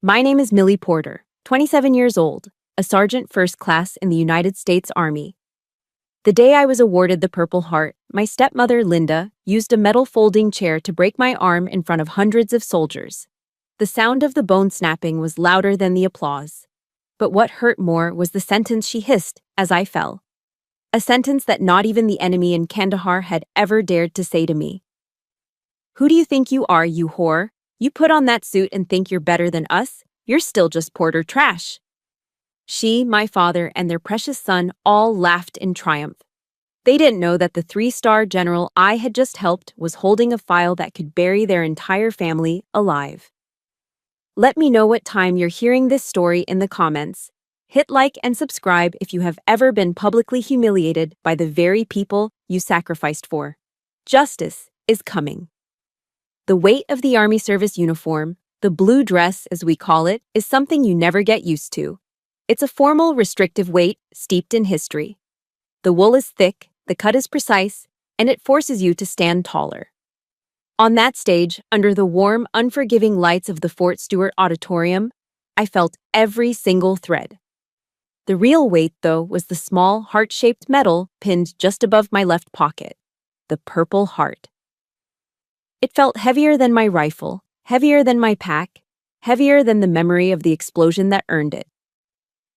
My name is Millie Porter, 27 years old, a sergeant first class in the United States Army. The day I was awarded the Purple Heart, my stepmother, Linda, used a metal folding chair to break my arm in front of hundreds of soldiers. The sound of the bone snapping was louder than the applause. But what hurt more was the sentence she hissed as I fell. A sentence that not even the enemy in Kandahar had ever dared to say to me. "Who do you think you are, you whore? You put on that suit and think you're better than us? You're still just Porter trash." She, my father, and their precious son all laughed in triumph. They didn't know that the 3-star general I had just helped was holding a file that could bury their entire family alive. Let me know what time you're hearing this story in the comments. Hit like and subscribe if you have ever been publicly humiliated by the very people you sacrificed for. Justice is coming. The weight of the Army service uniform, the blue dress as we call it, is something you never get used to. It's a formal, restrictive weight steeped in history. The wool is thick, the cut is precise, and it forces you to stand taller. On that stage, under the warm, unforgiving lights of the Fort Stewart Auditorium, I felt every single thread. The real weight, though, was the small, heart-shaped medal pinned just above my left pocket, the Purple Heart. It felt heavier than my rifle, heavier than my pack, heavier than the memory of the explosion that earned it.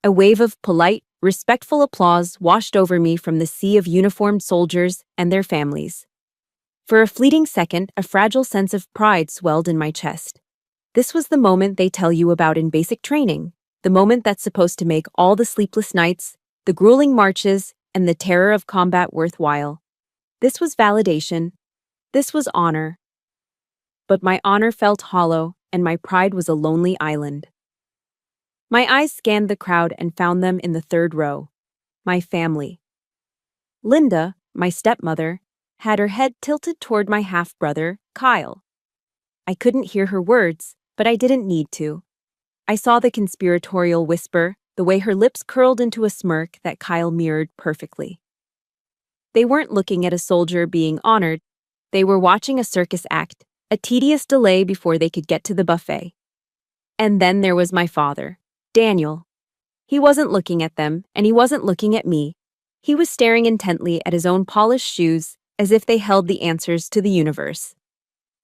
A wave of polite, respectful applause washed over me from the sea of uniformed soldiers and their families. For a fleeting second, a fragile sense of pride swelled in my chest. This was the moment they tell you about in basic training, the moment that's supposed to make all the sleepless nights, the grueling marches, and the terror of combat worthwhile. This was validation. This was honor. But my honor felt hollow, and my pride was a lonely island. My eyes scanned the crowd and found them in the third row. My family. Linda, my stepmother, had her head tilted toward my half-brother, Kyle. I couldn't hear her words, but I didn't need to. I saw the conspiratorial whisper, the way her lips curled into a smirk that Kyle mirrored perfectly. They weren't looking at a soldier being honored. They were watching a circus act, a tedious delay before they could get to the buffet. And then there was my father, Daniel. He wasn't looking at them, and he wasn't looking at me. He was staring intently at his own polished shoes, as if they held the answers to the universe.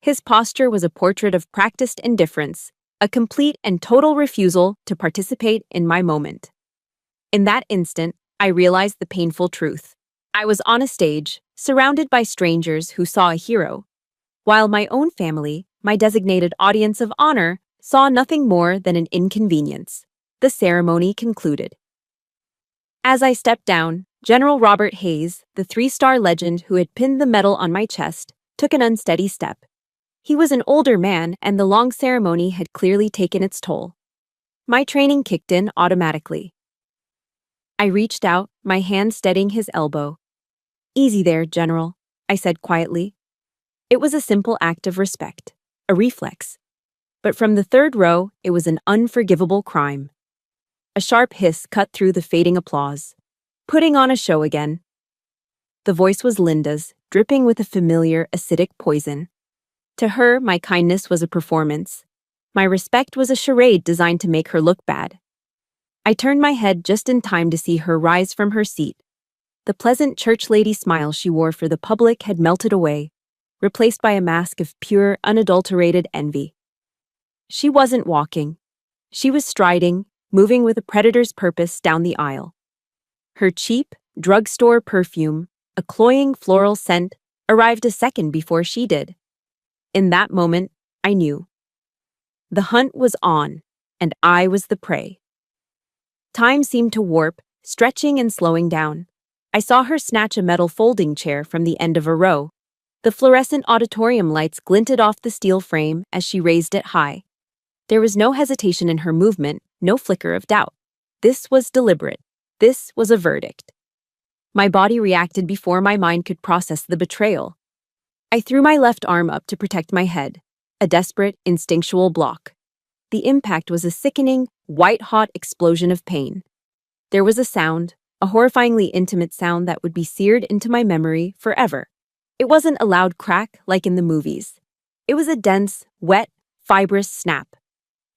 His posture was a portrait of practiced indifference, a complete and total refusal to participate in my moment. In that instant, I realized the painful truth. I was on a stage, surrounded by strangers who saw a hero, while my own family, my designated audience of honor, saw nothing more than an inconvenience. The ceremony concluded. As I stepped down, General Robert Hayes, the 3-star legend who had pinned the medal on my chest, took an unsteady step. He was an older man, and the long ceremony had clearly taken its toll. My training kicked in automatically. I reached out, my hand steadying his elbow. "Easy there, General," I said quietly. It was a simple act of respect, a reflex. But from the third row, it was an unforgivable crime. A sharp hiss cut through the fading applause. "Putting on a show again." The voice was Linda's, dripping with a familiar, acidic poison. To her, my kindness was a performance. My respect was a charade designed to make her look bad. I turned my head just in time to see her rise from her seat. The pleasant church lady smile she wore for the public had melted away, replaced by a mask of pure, unadulterated envy. She wasn't walking. She was striding, moving with a predator's purpose down the aisle. Her cheap, drugstore perfume, a cloying floral scent, arrived a second before she did. In that moment, I knew. The hunt was on, and I was the prey. Time seemed to warp, stretching and slowing down. I saw her snatch a metal folding chair from the end of a row. The fluorescent auditorium lights glinted off the steel frame as she raised it high. There was no hesitation in her movement, no flicker of doubt. This was deliberate. This was a verdict. My body reacted before my mind could process the betrayal. I threw my left arm up to protect my head, a desperate, instinctual block. The impact was a sickening, white-hot explosion of pain. There was a sound, a horrifyingly intimate sound that would be seared into my memory forever. It wasn't a loud crack like in the movies. It was a dense, wet, fibrous snap.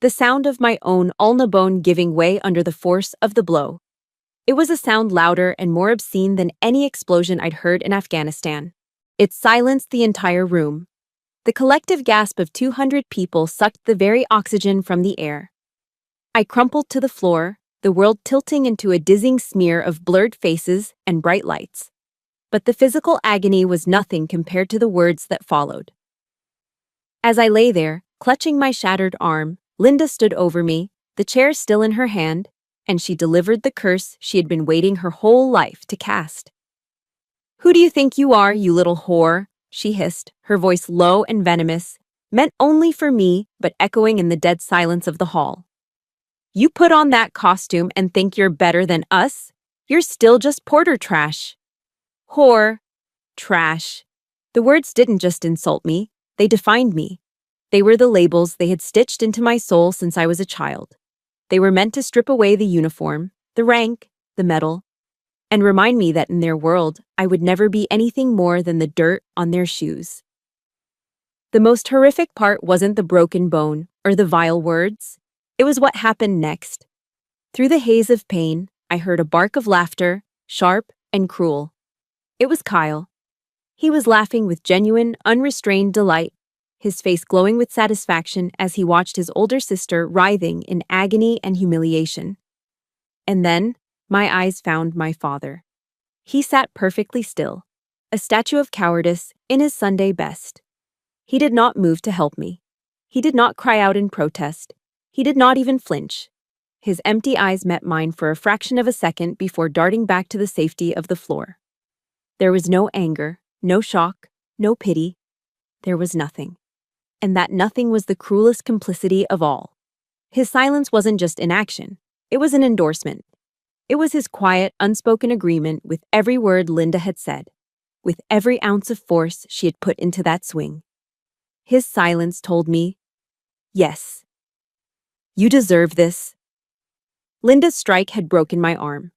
the sound of my own ulna bone giving way under the force of the blow. It was a sound louder and more obscene than any explosion I'd heard in Afghanistan. It silenced the entire room. The collective gasp of 200 people sucked the very oxygen from the air. I crumpled to the floor, the world tilting into a dizzying smear of blurred faces and bright lights. But the physical agony was nothing compared to the words that followed. As I lay there, clutching my shattered arm, Linda stood over me, the chair still in her hand, and she delivered the curse she had been waiting her whole life to cast. "Who do you think you are, you little whore?" she hissed, her voice low and venomous, meant only for me but echoing in the dead silence of the hall. "You put on that costume and think you're better than us? You're still just Porter trash." Whore. Trash. The words didn't just insult me, they defined me. They were the labels they had stitched into my soul since I was a child. They were meant to strip away the uniform, the rank, the medal, and remind me that in their world, I would never be anything more than the dirt on their shoes. The most horrific part wasn't the broken bone or the vile words. It was what happened next. Through the haze of pain, I heard a bark of laughter, sharp and cruel. It was Kyle. He was laughing with genuine, unrestrained delight, his face glowing with satisfaction as he watched his older sister writhing in agony and humiliation. And then, my eyes found my father. He sat perfectly still, a statue of cowardice in his Sunday best. He did not move to help me. He did not cry out in protest. He did not even flinch. His empty eyes met mine for a fraction of a second before darting back to the safety of the floor. There was no anger, no shock, no pity. There was nothing. And that nothing was the cruelest complicity of all. His silence wasn't just inaction. It was an endorsement. It was his quiet, unspoken agreement with every word Linda had said, with every ounce of force she had put into that swing. His silence told me, yes, you deserve this. Linda's strike had broken my arm.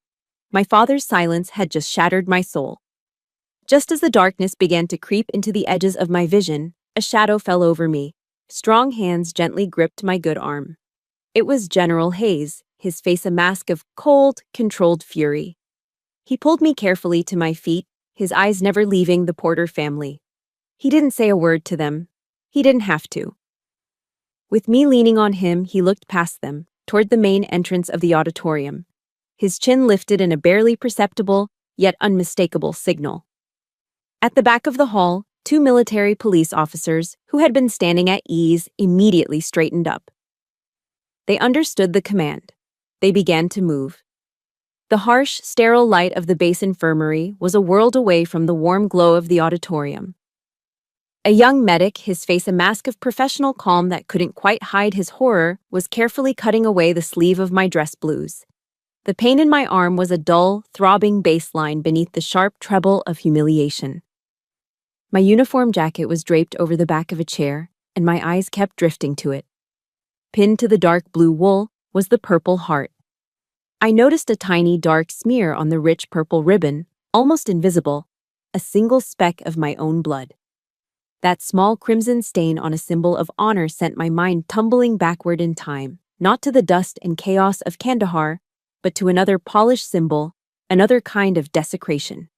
My father's silence had just shattered my soul. Just as the darkness began to creep into the edges of my vision, a shadow fell over me. Strong hands gently gripped my good arm. It was General Hayes, his face a mask of cold, controlled fury. He pulled me carefully to my feet, his eyes never leaving the Porter family. He didn't say a word to them. He didn't have to. With me leaning on him, he looked past them, toward the main entrance of the auditorium. His chin lifted in a barely perceptible, yet unmistakable signal. At the back of the hall, 2 military police officers, who had been standing at ease, immediately straightened up. They understood the command. They began to move. The harsh, sterile light of the base infirmary was a world away from the warm glow of the auditorium. A young medic, his face a mask of professional calm that couldn't quite hide his horror, was carefully cutting away the sleeve of my dress blues. The pain in my arm was a dull, throbbing bass line beneath the sharp treble of humiliation. My uniform jacket was draped over the back of a chair, and my eyes kept drifting to it. Pinned to the dark blue wool was the Purple Heart. I noticed a tiny dark smear on the rich purple ribbon, almost invisible, a single speck of my own blood. That small crimson stain on a symbol of honor sent my mind tumbling backward in time, not to the dust and chaos of Kandahar, but to another polished symbol, another kind of desecration.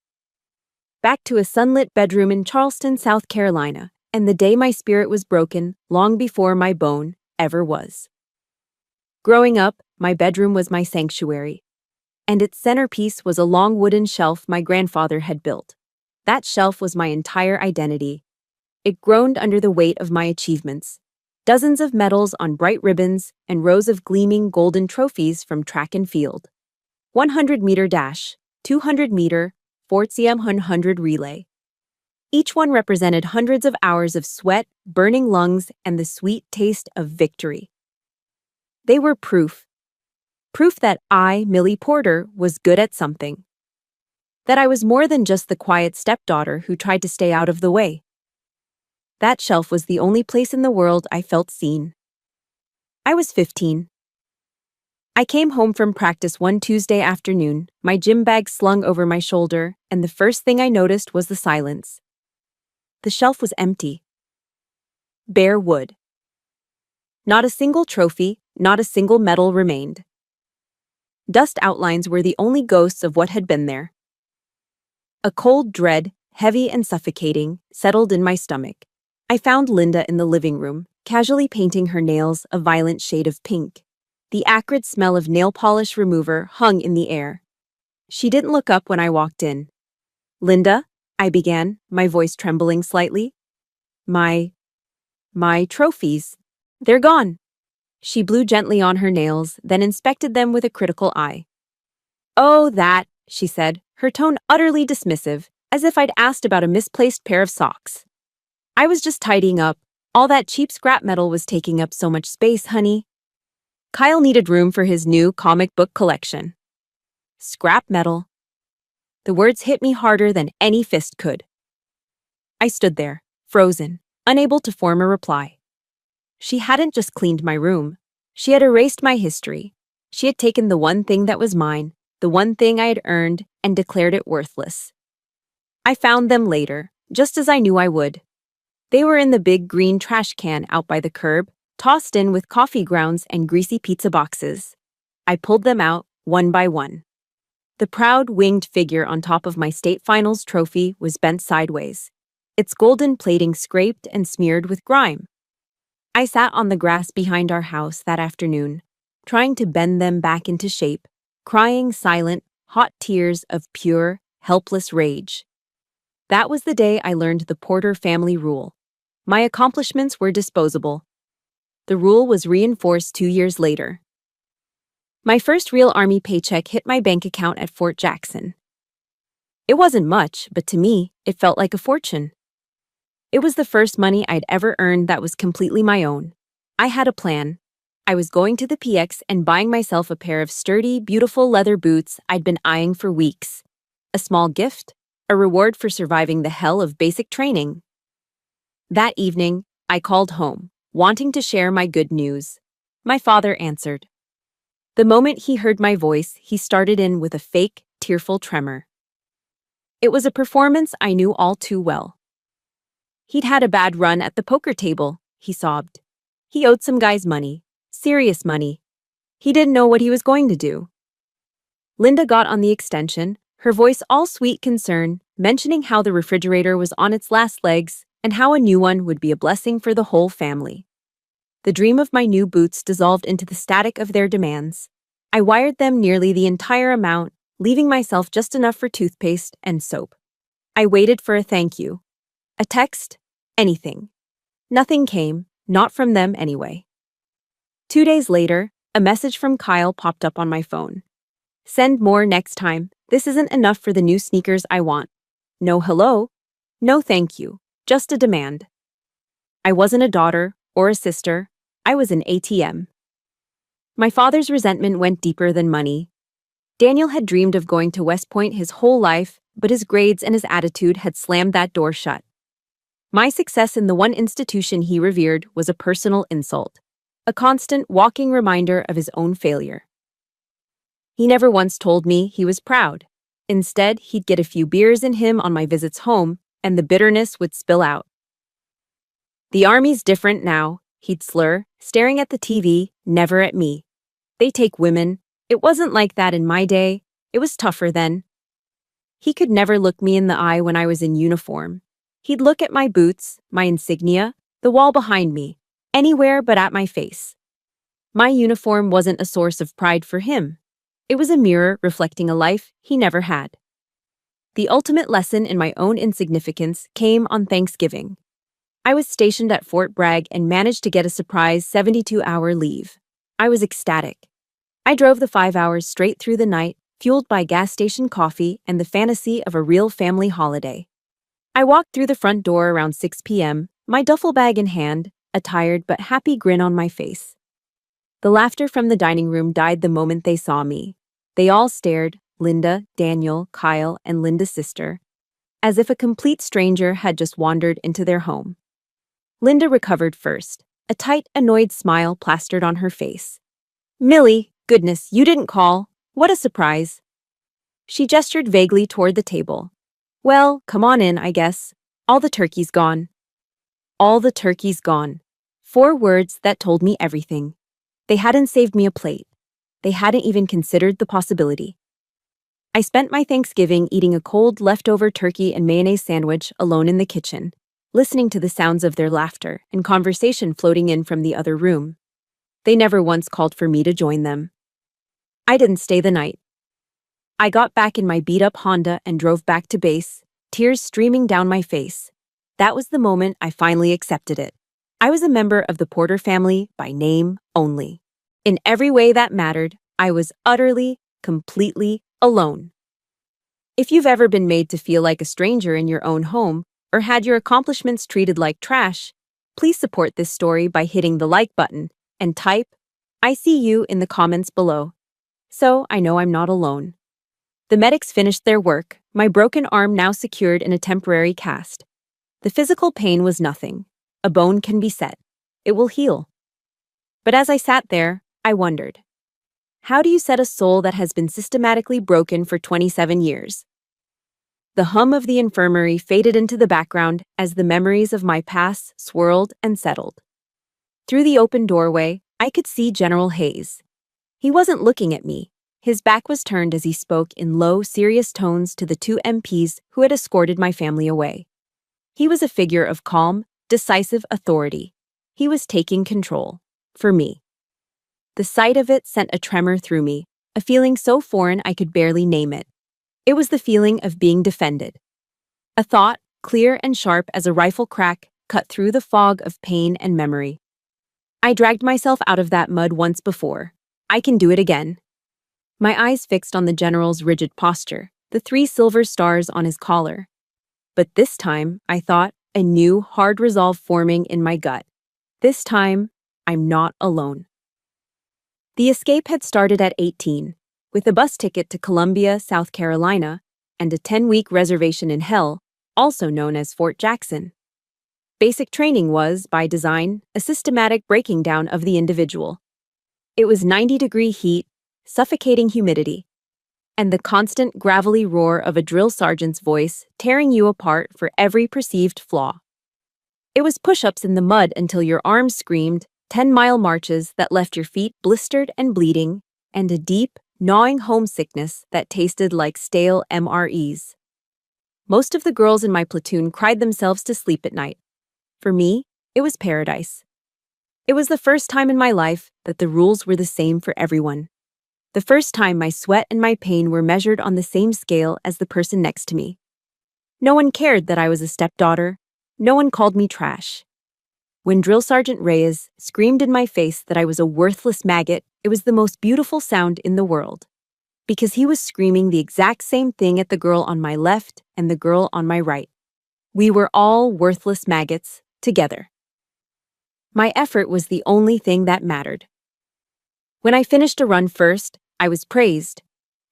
Back to a sunlit bedroom in Charleston, South Carolina, and the day my spirit was broken long before my bone ever was. Growing up, my bedroom was my sanctuary, and its centerpiece was a long wooden shelf my grandfather had built. That shelf was my entire identity. It groaned under the weight of my achievements. Dozens of medals on bright ribbons and rows of gleaming golden trophies from track and field. 100-meter dash, 200-meter, 400 relay. Each one represented hundreds of hours of sweat, burning lungs, and the sweet taste of victory. They were proof. Proof that I, Millie Porter, was good at something. That I was more than just the quiet stepdaughter who tried to stay out of the way. That shelf was the only place in the world I felt seen. I was 15. I came home from practice one Tuesday afternoon, my gym bag slung over my shoulder, and the first thing I noticed was the silence. The shelf was empty. Bare wood. Not a single trophy, not a single medal remained. Dust outlines were the only ghosts of what had been there. A cold dread, heavy and suffocating, settled in my stomach. I found Linda in the living room, casually painting her nails a violent shade of pink. The acrid smell of nail polish remover hung in the air. She didn't look up when I walked in. "Linda," I began, my voice trembling slightly. My trophies. They're gone." She blew gently on her nails, then inspected them with a critical eye. "Oh, that," she said, her tone utterly dismissive, as if I'd asked about a misplaced pair of socks. "I was just tidying up. All that cheap scrap metal was taking up so much space, honey." Kyle needed room for his new comic book collection. Scrap metal. The words hit me harder than any fist could. I stood there, frozen, unable to form a reply. She hadn't just cleaned my room. She had erased my history. She had taken the one thing that was mine, the one thing I had earned, and declared it worthless. I found them later, just as I knew I would. They were in the big green trash can out by the curb, tossed in with coffee grounds and greasy pizza boxes. I pulled them out, one by one. The proud winged figure on top of my state finals trophy was bent sideways, its golden plating scraped and smeared with grime. I sat on the grass behind our house that afternoon, trying to bend them back into shape, crying silent, hot tears of pure, helpless rage. That was the day I learned the Porter family rule. My accomplishments were disposable. The rule was reinforced 2 years later. My first real Army paycheck hit my bank account at Fort Jackson. It wasn't much, but to me, it felt like a fortune. It was the first money I'd ever earned that was completely my own. I had a plan. I was going to the PX and buying myself a pair of sturdy, beautiful leather boots I'd been eyeing for weeks. A small gift, a reward for surviving the hell of basic training. That evening, I called home, wanting to share my good news. My father answered. The moment he heard my voice, he started in with a fake, tearful tremor. It was a performance I knew all too well. He'd had a bad run at the poker table, he sobbed. He owed some guys money, serious money. He didn't know what he was going to do. Linda got on the extension, her voice all sweet concern, mentioning how the refrigerator was on its last legs and how a new one would be a blessing for the whole family. The dream of my new boots dissolved into the static of their demands. I wired them nearly the entire amount, leaving myself just enough for toothpaste and soap. I waited for a thank you. A text? Anything. Nothing came, not from them anyway. 2 days later, a message from Kyle popped up on my phone. "Send more next time. This isn't enough for the new sneakers I want." No hello. No thank you. Just a demand. I wasn't a daughter or a sister. I was an ATM. My father's resentment went deeper than money. Daniel had dreamed of going to West Point his whole life, but his grades and his attitude had slammed that door shut. My success in the one institution he revered was a personal insult, a constant walking reminder of his own failure. He never once told me he was proud. Instead, he'd get a few beers in him on my visits home, and the bitterness would spill out. "The Army's different now," he'd slur, staring at the TV, never at me. "They take women. It wasn't like that in my day. It was tougher then." He could never look me in the eye when I was in uniform. He'd look at my boots, my insignia, the wall behind me, anywhere but at my face. My uniform wasn't a source of pride for him. It was a mirror reflecting a life he never had. The ultimate lesson in my own insignificance came on Thanksgiving. I was stationed at Fort Bragg and managed to get a surprise 72-hour leave. I was ecstatic. I drove the 5 hours straight through the night, fueled by gas station coffee and the fantasy of a real family holiday. I walked through the front door around 6 p.m., my duffel bag in hand, a tired but happy grin on my face. The laughter from the dining room died the moment they saw me. They all stared, Linda, Daniel, Kyle, and Linda's sister, as if a complete stranger had just wandered into their home. Linda recovered first, a tight, annoyed smile plastered on her face. "Millie, goodness, you didn't call. What a surprise." She gestured vaguely toward the table. "Well, come on in, I guess. All the turkey's gone." All the turkey's gone. 4 words that told me everything. They hadn't saved me a plate. They hadn't even considered the possibility. I spent my Thanksgiving eating a cold leftover turkey and mayonnaise sandwich alone in the kitchen, listening to the sounds of their laughter and conversation floating in from the other room. They never once called for me to join them. I didn't stay the night. I got back in my beat-up Honda and drove back to base, tears streaming down my face. That was the moment I finally accepted it. I was a member of the Porter family by name only. In every way that mattered, I was utterly, completely alone. If you've ever been made to feel like a stranger in your own home, or had your accomplishments treated like trash, please support this story by hitting the like button and type, "I see you" in the comments below. So I know I'm not alone. The medics finished their work, my broken arm now secured in a temporary cast. The physical pain was nothing. A bone can be set. It will heal. But as I sat there, I wondered, how do you set a soul that has been systematically broken for 27 years? The hum of the infirmary faded into the background as the memories of my past swirled and settled. Through the open doorway, I could see General Hayes. He wasn't looking at me. His back was turned as he spoke in low, serious tones to the 2 MPs who had escorted my family away. He was a figure of calm, decisive authority. He was taking control. For me. The sight of it sent a tremor through me, a feeling so foreign I could barely name it. It was the feeling of being defended. A thought, clear and sharp as a rifle crack, cut through the fog of pain and memory. I dragged myself out of that mud once before. I can do it again. My eyes fixed on the general's rigid posture, the 3 silver stars on his collar. But this time, I thought, a new, hard resolve forming in my gut. This time, I'm not alone. The escape had started at 18, with a bus ticket to Columbia, South Carolina, and a 10-week reservation in hell, also known as Fort Jackson. Basic training was, by design, a systematic breaking down of the individual. It was 90-degree heat, suffocating humidity, and the constant gravelly roar of a drill sergeant's voice tearing you apart for every perceived flaw. It was push-ups in the mud until your arms screamed, 10-mile marches that left your feet blistered and bleeding, and a deep, gnawing homesickness that tasted like stale MREs. Most of the girls in my platoon cried themselves to sleep at night. For me, it was paradise. It was the first time in my life that the rules were the same for everyone. The first time my sweat and my pain were measured on the same scale as the person next to me. No one cared that I was a stepdaughter. No one called me trash. When Drill Sergeant Reyes screamed in my face that I was a worthless maggot, it was the most beautiful sound in the world. Because he was screaming the exact same thing at the girl on my left and the girl on my right. We were all worthless maggots, together. My effort was the only thing that mattered. When I finished a run first, I was praised.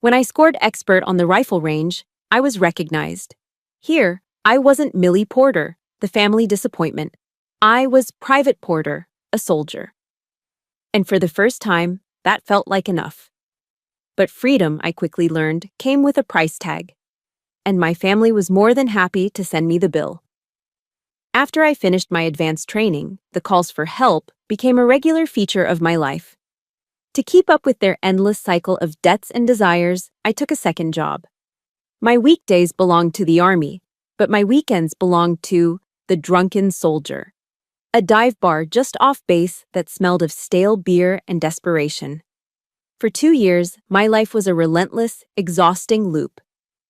When I scored expert on the rifle range, I was recognized. Here, I wasn't Millie Porter, the family disappointment. I was Private Porter, a soldier. And for the first time, that felt like enough. But freedom, I quickly learned, came with a price tag. And my family was more than happy to send me the bill. After I finished my advanced training, the calls for help became a regular feature of my life. To keep up with their endless cycle of debts and desires, I took a second job. My weekdays belonged to the Army, but my weekends belonged to the Drunken Soldier, a dive bar just off base that smelled of stale beer and desperation. For 2 years, my life was a relentless, exhausting loop.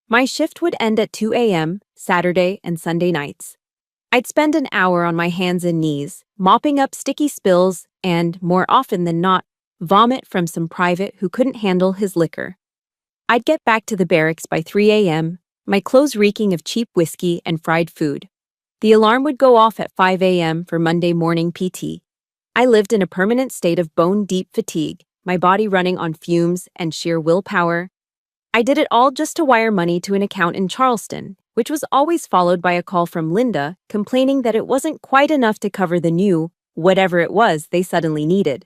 My shift would end at 2 a.m., Saturday and Sunday nights. I'd spend an hour on my hands and knees, mopping up sticky spills and, more often than not, vomit from some private who couldn't handle his liquor. I'd get back to the barracks by 3 a.m., my clothes reeking of cheap whiskey and fried food. The alarm would go off at 5 a.m. for Monday morning PT. I lived in a permanent state of bone-deep fatigue, my body running on fumes and sheer willpower. I did it all just to wire money to an account in Charleston, which was always followed by a call from Linda complaining that it wasn't quite enough to cover the new, whatever it was they suddenly needed.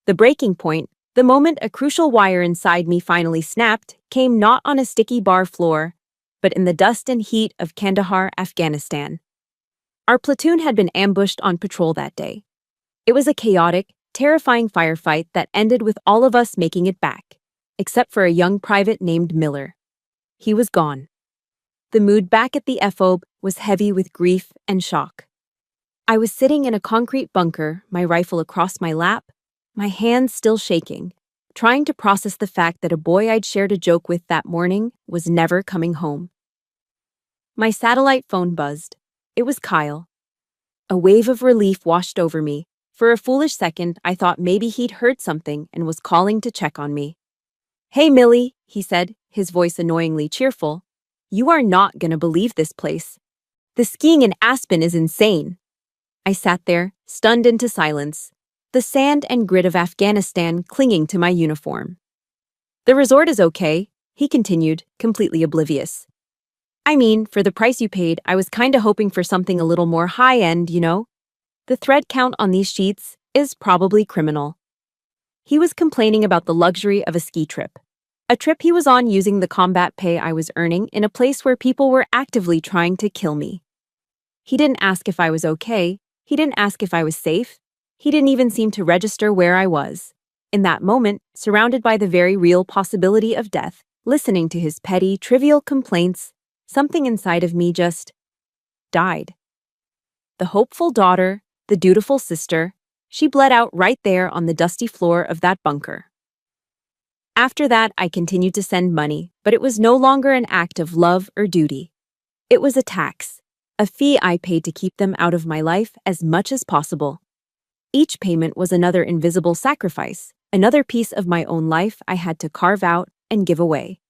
The breaking point, the moment a crucial wire inside me finally snapped, came not on a sticky bar floor, but in the dust and heat of Kandahar, Afghanistan. Our platoon had been ambushed on patrol that day. It was a chaotic, terrifying firefight that ended with all of us making it back, except for a young private named Miller. He was gone. The mood back at the FOB was heavy with grief and shock. I was sitting in a concrete bunker, my rifle across my lap, my hands still shaking, trying to process the fact that a boy I'd shared a joke with that morning was never coming home. My satellite phone buzzed. It was Kyle. A wave of relief washed over me. For a foolish second, I thought maybe he'd heard something and was calling to check on me. "Hey, Millie," he said, his voice annoyingly cheerful. "You are not gonna believe this place. The skiing in Aspen is insane." I sat there, stunned into silence, the sand and grit of Afghanistan clinging to my uniform. "The resort is okay," he continued, completely oblivious. "I mean, for the price you paid, I was kinda hoping for something a little more high-end, you know? The thread count on these sheets is probably criminal." He was complaining about the luxury of a ski trip. A trip he was on using the combat pay I was earning in a place where people were actively trying to kill me. He didn't ask if I was okay. He didn't ask if I was safe. He didn't even seem to register where I was. In that moment, surrounded by the very real possibility of death, listening to his petty, trivial complaints, something inside of me just died. The hopeful daughter, the dutiful sister, she bled out right there on the dusty floor of that bunker. After that, I continued to send money, but it was no longer an act of love or duty. It was a tax, a fee I paid to keep them out of my life as much as possible. Each payment was another invisible sacrifice, another piece of my own life I had to carve out and give away.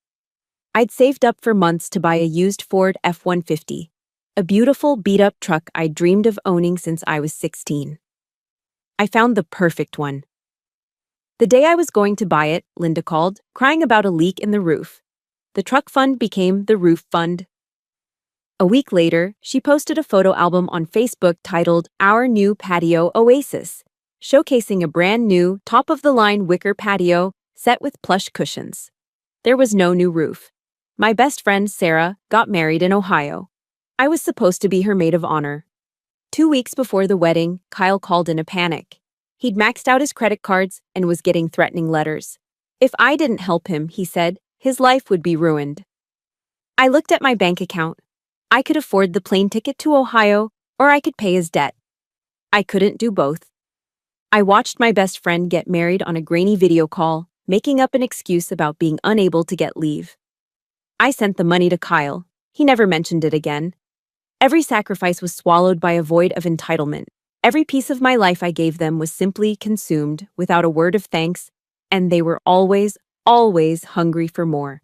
I'd saved up for months to buy a used Ford F-150, a beautiful beat-up truck I'd dreamed of owning since I was 16. I found the perfect one. The day I was going to buy it, Linda called, crying about a leak in the roof. The truck fund became the roof fund. A week later, she posted a photo album on Facebook titled "Our New Patio Oasis," showcasing a brand new, top-of-the-line wicker patio set with plush cushions. There was no new roof. My best friend, Sarah, got married in Ohio. I was supposed to be her maid of honor. 2 weeks before the wedding, Kyle called in a panic. He'd maxed out his credit cards and was getting threatening letters. If I didn't help him, he said, his life would be ruined. I looked at my bank account. I could afford the plane ticket to Ohio, or I could pay his debt. I couldn't do both. I watched my best friend get married on a grainy video call, making up an excuse about being unable to get leave. I sent the money to Kyle. He never mentioned it again. Every sacrifice was swallowed by a void of entitlement. Every piece of my life I gave them was simply consumed without a word of thanks, and they were always, always hungry for more.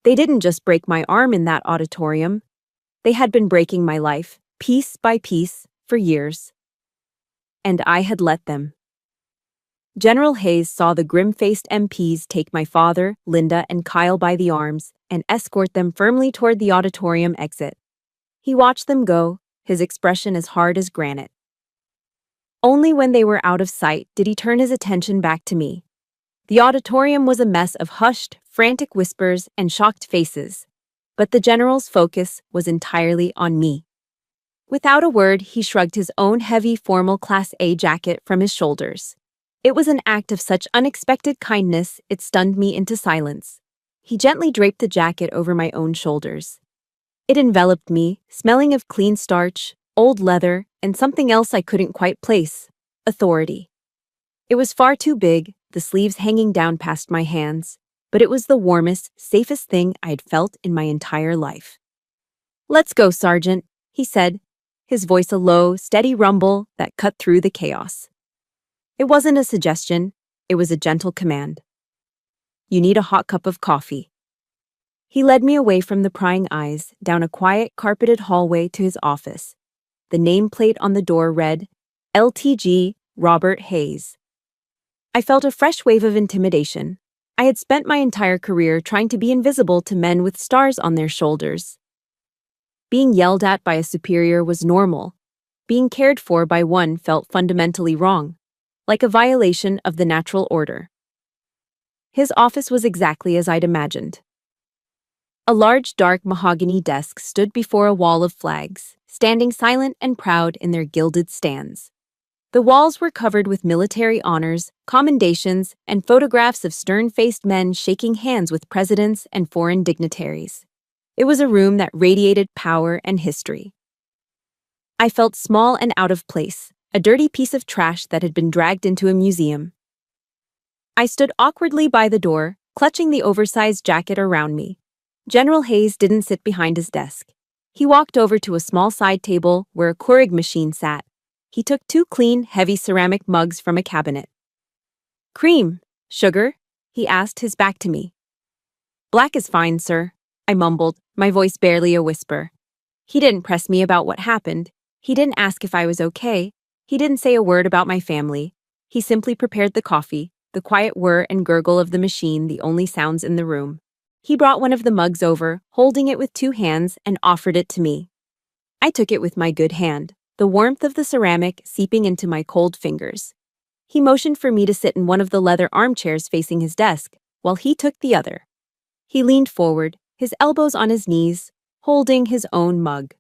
They didn't just break my arm in that auditorium. They had been breaking my life, piece by piece, for years. And I had let them. General Hayes saw the grim-faced MPs take my father, Linda, and Kyle by the arms and escort them firmly toward the auditorium exit. He watched them go, his expression as hard as granite. Only when they were out of sight did he turn his attention back to me. The auditorium was a mess of hushed, frantic whispers and shocked faces, but the general's focus was entirely on me. Without a word, he shrugged his own heavy formal Class A jacket from his shoulders. It was an act of such unexpected kindness, it stunned me into silence. He gently draped the jacket over my own shoulders. It enveloped me, smelling of clean starch, old leather, and something else I couldn't quite place: authority. It was far too big, the sleeves hanging down past my hands, but it was the warmest, safest thing I'd felt in my entire life. "Let's go, Sergeant," he said, his voice a low, steady rumble that cut through the chaos. It wasn't a suggestion, it was a gentle command. "You need a hot cup of coffee." He led me away from the prying eyes, down a quiet, carpeted hallway to his office. The nameplate on the door read, "LTG, Robert Hayes." I felt a fresh wave of intimidation. I had spent my entire career trying to be invisible to men with stars on their shoulders. Being yelled at by a superior was normal. Being cared for by one felt fundamentally wrong, like a violation of the natural order. His office was exactly as I'd imagined. A large, dark mahogany desk stood before a wall of flags, standing silent and proud in their gilded stands. The walls were covered with military honors, commendations, and photographs of stern-faced men shaking hands with presidents and foreign dignitaries. It was a room that radiated power and history. I felt small and out of place, a dirty piece of trash that had been dragged into a museum. I stood awkwardly by the door, clutching the oversized jacket around me. General Hayes didn't sit behind his desk. He walked over to a small side table where a Keurig machine sat. He took 2 clean, heavy ceramic mugs from a cabinet. "Cream, sugar?" he asked, his back to me. "Black is fine, sir," I mumbled, my voice barely a whisper. He didn't press me about what happened. He didn't ask if I was okay. He didn't say a word about my family. He simply prepared the coffee, the quiet whir and gurgle of the machine the only sounds in the room. He brought one of the mugs over, holding it with 2 hands, and offered it to me. I took it with my good hand, the warmth of the ceramic seeping into my cold fingers. He motioned for me to sit in one of the leather armchairs facing his desk, while he took the other. He leaned forward, his elbows on his knees, holding his own mug.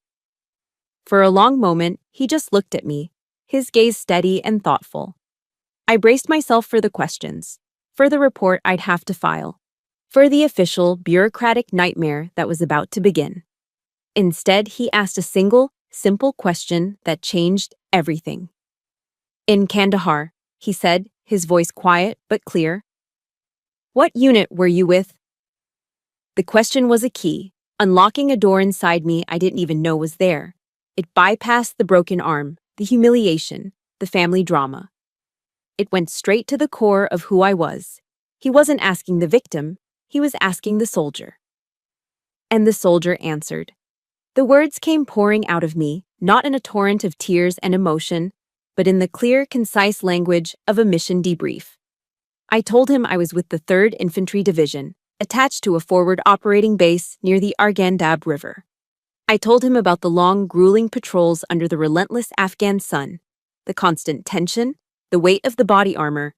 For a long moment, he just looked at me, his gaze steady and thoughtful. I braced myself for the questions, for the report I'd have to file, for the official, bureaucratic nightmare that was about to begin. Instead, he asked a single, simple question that changed everything. "In Kandahar," he said, his voice quiet but clear. "What unit were you with?" The question was a key, unlocking a door inside me I didn't even know was there. It bypassed the broken arm, the humiliation, the family drama. It went straight to the core of who I was. He wasn't asking the victim, he was asking the soldier. And the soldier answered. The words came pouring out of me, not in a torrent of tears and emotion, but in the clear, concise language of a mission debrief. I told him I was with the 3rd Infantry Division, attached to a forward operating base near the Arghandab River. I told him about the long, grueling patrols under the relentless Afghan sun, the constant tension, the weight of the body armor.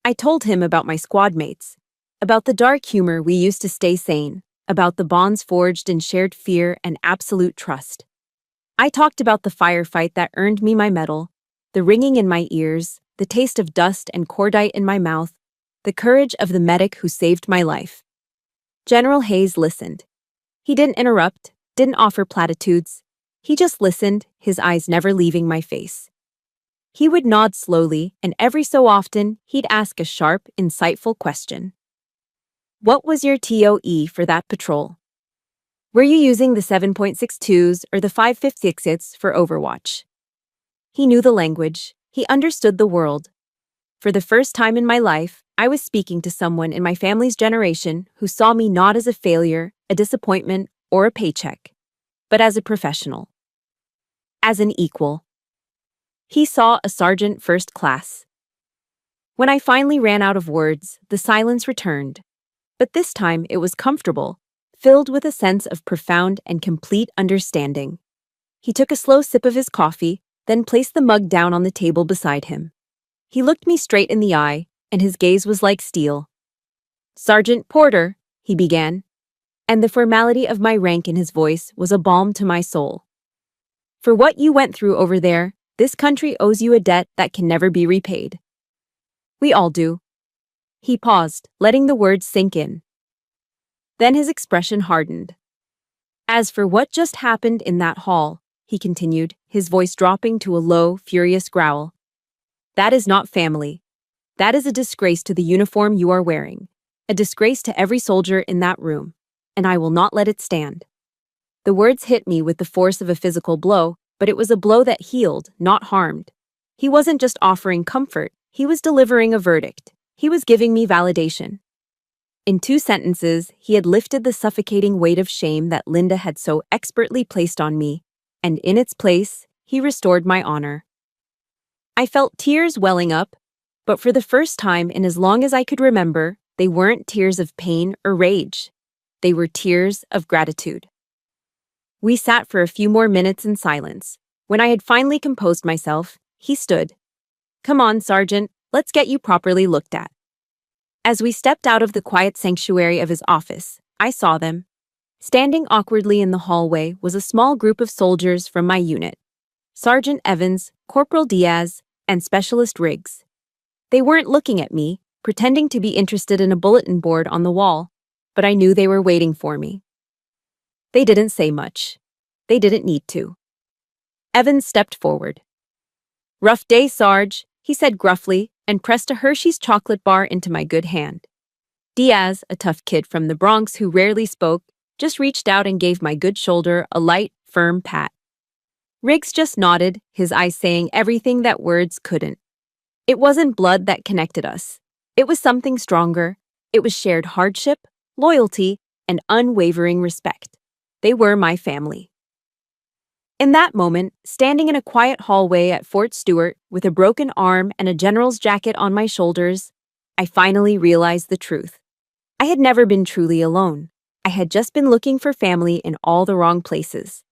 I told him about my squad mates, about the dark humor we used to stay sane, about the bonds forged in shared fear and absolute trust. I talked about the firefight that earned me my medal, the ringing in my ears, the taste of dust and cordite in my mouth, the courage of the medic who saved my life. General Hayes listened. He didn't interrupt, didn't offer platitudes. He just listened, his eyes never leaving my face. He would nod slowly, and every so often, he'd ask a sharp, insightful question. "What was your TOE for that patrol? Were you using the 7.62s or the 5.56s for Overwatch?" He knew the language. He understood the world. For the first time in my life, I was speaking to someone in my family's generation who saw me not as a failure, a disappointment, or a paycheck, but as a professional. As an equal. He saw a sergeant first class. When I finally ran out of words, the silence returned. But this time it was comfortable, filled with a sense of profound and complete understanding. He took a slow sip of his coffee, then placed the mug down on the table beside him. He looked me straight in the eye, and his gaze was like steel. "Sergeant Porter," he began, and the formality of my rank in his voice was a balm to my soul. "For what you went through over there, this country owes you a debt that can never be repaid. We all do." He paused, letting the words sink in. Then his expression hardened. "As for what just happened in that hall," he continued, his voice dropping to a low, furious growl, "that is not family. That is a disgrace to the uniform you are wearing, a disgrace to every soldier in that room, and I will not let it stand." The words hit me with the force of a physical blow, but it was a blow that healed, not harmed. He wasn't just offering comfort, he was delivering a verdict. He was giving me validation. In 2 sentences, he had lifted the suffocating weight of shame that Linda had so expertly placed on me, and in its place, he restored my honor. I felt tears welling up, but for the first time in as long as I could remember, they weren't tears of pain or rage. They were tears of gratitude. We sat for a few more minutes in silence. When I had finally composed myself, he stood. "Come on, Sergeant, let's get you properly looked at." As we stepped out of the quiet sanctuary of his office, I saw them. Standing awkwardly in the hallway was a small group of soldiers from my unit. Sergeant Evans, Corporal Diaz, and Specialist Riggs. They weren't looking at me, pretending to be interested in a bulletin board on the wall, but I knew they were waiting for me. They didn't say much. They didn't need to. Evans stepped forward. "Rough day, Sarge," he said gruffly, and pressed a Hershey's chocolate bar into my good hand. Diaz, a tough kid from the Bronx who rarely spoke, just reached out and gave my good shoulder a light, firm pat. Riggs just nodded, his eyes saying everything that words couldn't. It wasn't blood that connected us. It was something stronger. It was shared hardship, loyalty, and unwavering respect. They were my family. In that moment, standing in a quiet hallway at Fort Stewart with a broken arm and a general's jacket on my shoulders, I finally realized the truth. I had never been truly alone. I had just been looking for family in all the wrong places.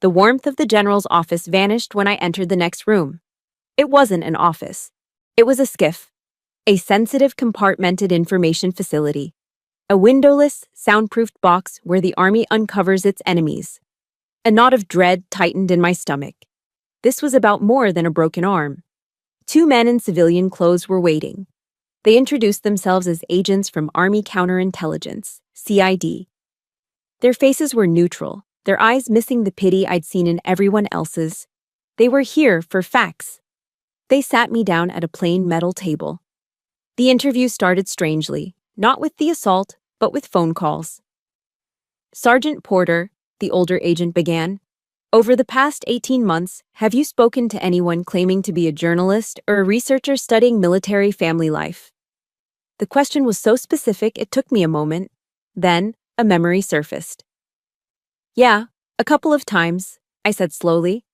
The warmth of the general's office vanished when I entered the next room. It wasn't an office. It was a SCIF, a sensitive compartmented information facility, a windowless, soundproofed box where the Army uncovers its enemies. A knot of dread tightened in my stomach. This was about more than a broken arm. Two men in civilian clothes were waiting. They introduced themselves as agents from Army Counterintelligence, CID. Their faces were neutral, their eyes missing the pity I'd seen in everyone else's. They were here for facts. They sat me down at a plain metal table. The interview started strangely, not with the assault, but with phone calls. "Sergeant Porter," the older agent began, "over the past 18 months, have you spoken to anyone claiming to be a journalist or a researcher studying military family life?" The question was so specific it took me a moment. Then, a memory surfaced. "Yeah, a couple of times," I said slowly.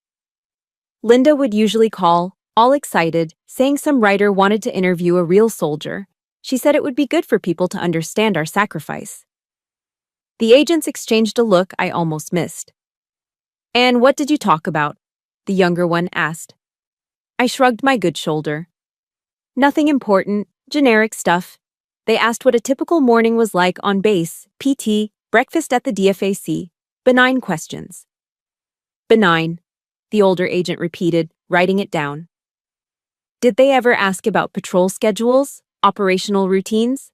Linda would usually call, all excited, saying some writer wanted to interview a real soldier. She said it would be good for people to understand our sacrifice. The agents exchanged a look I almost missed. "And what did you talk about?" the younger one asked. I shrugged my good shoulder. "Nothing important, generic stuff." They asked what a typical morning was like on base, PT, breakfast at the DFAC. Benign questions. "Benign," the older agent repeated, writing it down. "Did they ever ask about patrol schedules, operational routines?"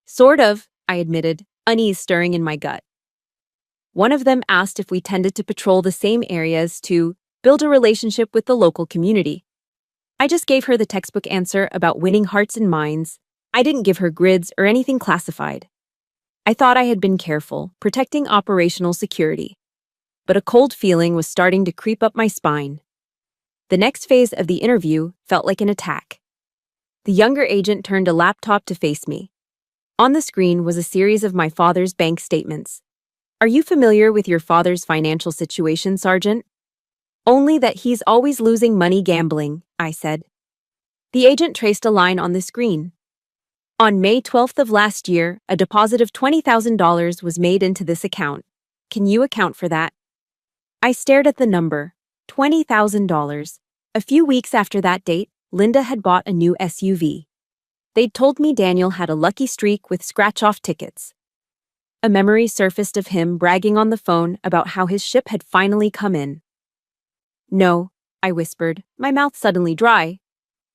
"Sort of," I admitted, unease stirring in my gut. One of them asked if we tended to patrol the same areas to build a relationship with the local community. I just gave her the textbook answer about winning hearts and minds. I didn't give her grids or anything classified. I thought I had been careful, protecting operational security. But a cold feeling was starting to creep up my spine. The next phase of the interview felt like an attack. The younger agent turned a laptop to face me. On the screen was a series of my father's bank statements. "Are you familiar with your father's financial situation, Sergeant?" "Only that he's always losing money gambling," I said. The agent traced a line on the screen. "On May 12th of last year, a deposit of $20,000 was made into this account. Can you account for that?" I stared at the number. $20,000. A few weeks after that date, Linda had bought a new SUV. They'd told me Daniel had a lucky streak with scratch-off tickets. A memory surfaced of him bragging on the phone about how his ship had finally come in. "No," I whispered, my mouth suddenly dry.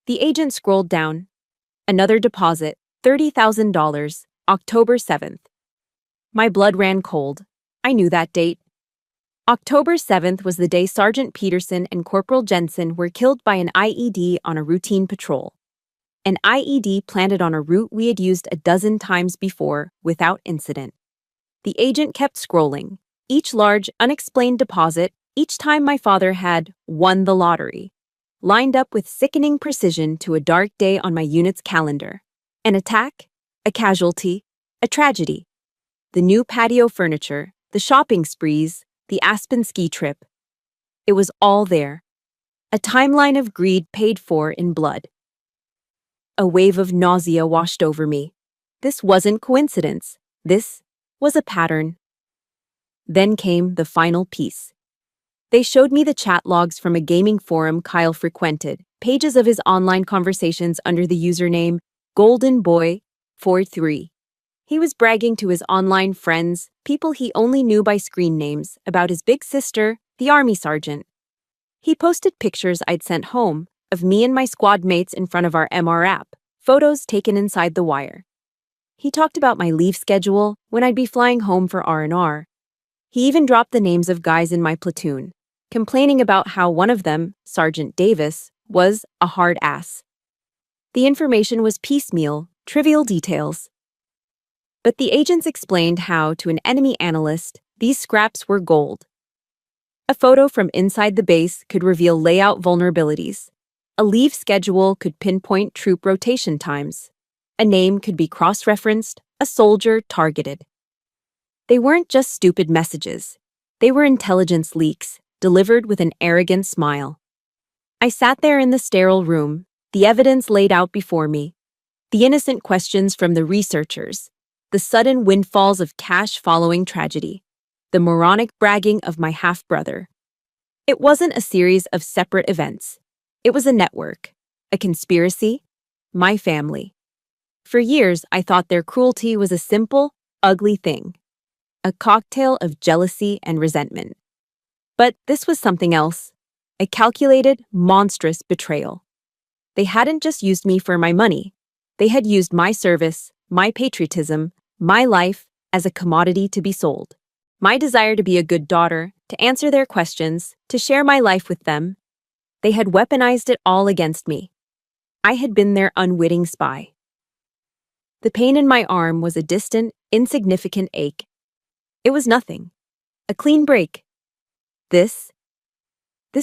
The agent scrolled down. "Another deposit, $30,000, October 7th. My blood ran cold. I knew that date. October 7th was the day Sergeant Peterson and Corporal Jensen were killed by an IED on a routine patrol. An IED planted on a route we had used a dozen times before, without incident. The agent kept scrolling. Each large, unexplained deposit, each time my father had won the lottery, lined up with sickening precision to a dark day on my unit's calendar. An attack, a casualty, a tragedy. The new patio furniture, the shopping sprees, the Aspen ski trip. It was all there. A timeline of greed paid for in blood. A wave of nausea washed over me. This wasn't coincidence. This was a pattern. Then came the final piece. They showed me the chat logs from a gaming forum Kyle frequented, pages of his online conversations under the username GoldenBoy43. He was bragging to his online friends, people he only knew by screen names, about his big sister, the army sergeant. He posted pictures I'd sent home, of me and my squad mates in front of our MR app, photos taken inside the wire. He talked about my leave schedule, when I'd be flying home for R&R. He even dropped the names of guys in my platoon, complaining about how one of them, Sergeant Davis, was a hard ass. The information was piecemeal, trivial details. But the agents explained how, to an enemy analyst, these scraps were gold. A photo from inside the base could reveal layout vulnerabilities. A leave schedule could pinpoint troop rotation times. A name could be cross-referenced, a soldier targeted. They weren't just stupid messages. They were intelligence leaks, delivered with an arrogant smile. I sat there in the sterile room, the evidence laid out before me, the innocent questions from the researchers, the sudden windfalls of cash following tragedy, the moronic bragging of my half-brother. It wasn't a series of separate events. It was a network, a conspiracy, my family. For years, I thought their cruelty was a simple, ugly thing, a cocktail of jealousy and resentment. But this was something else, a calculated, monstrous betrayal. They hadn't just used me for my money. They had used my service, my patriotism, my life as a commodity to be sold. My desire to be a good daughter, to answer their questions, to share my life with them. They had weaponized it all against me. I had been their unwitting spy. The pain in my arm was a distant, insignificant ache. It was nothing. A clean break. This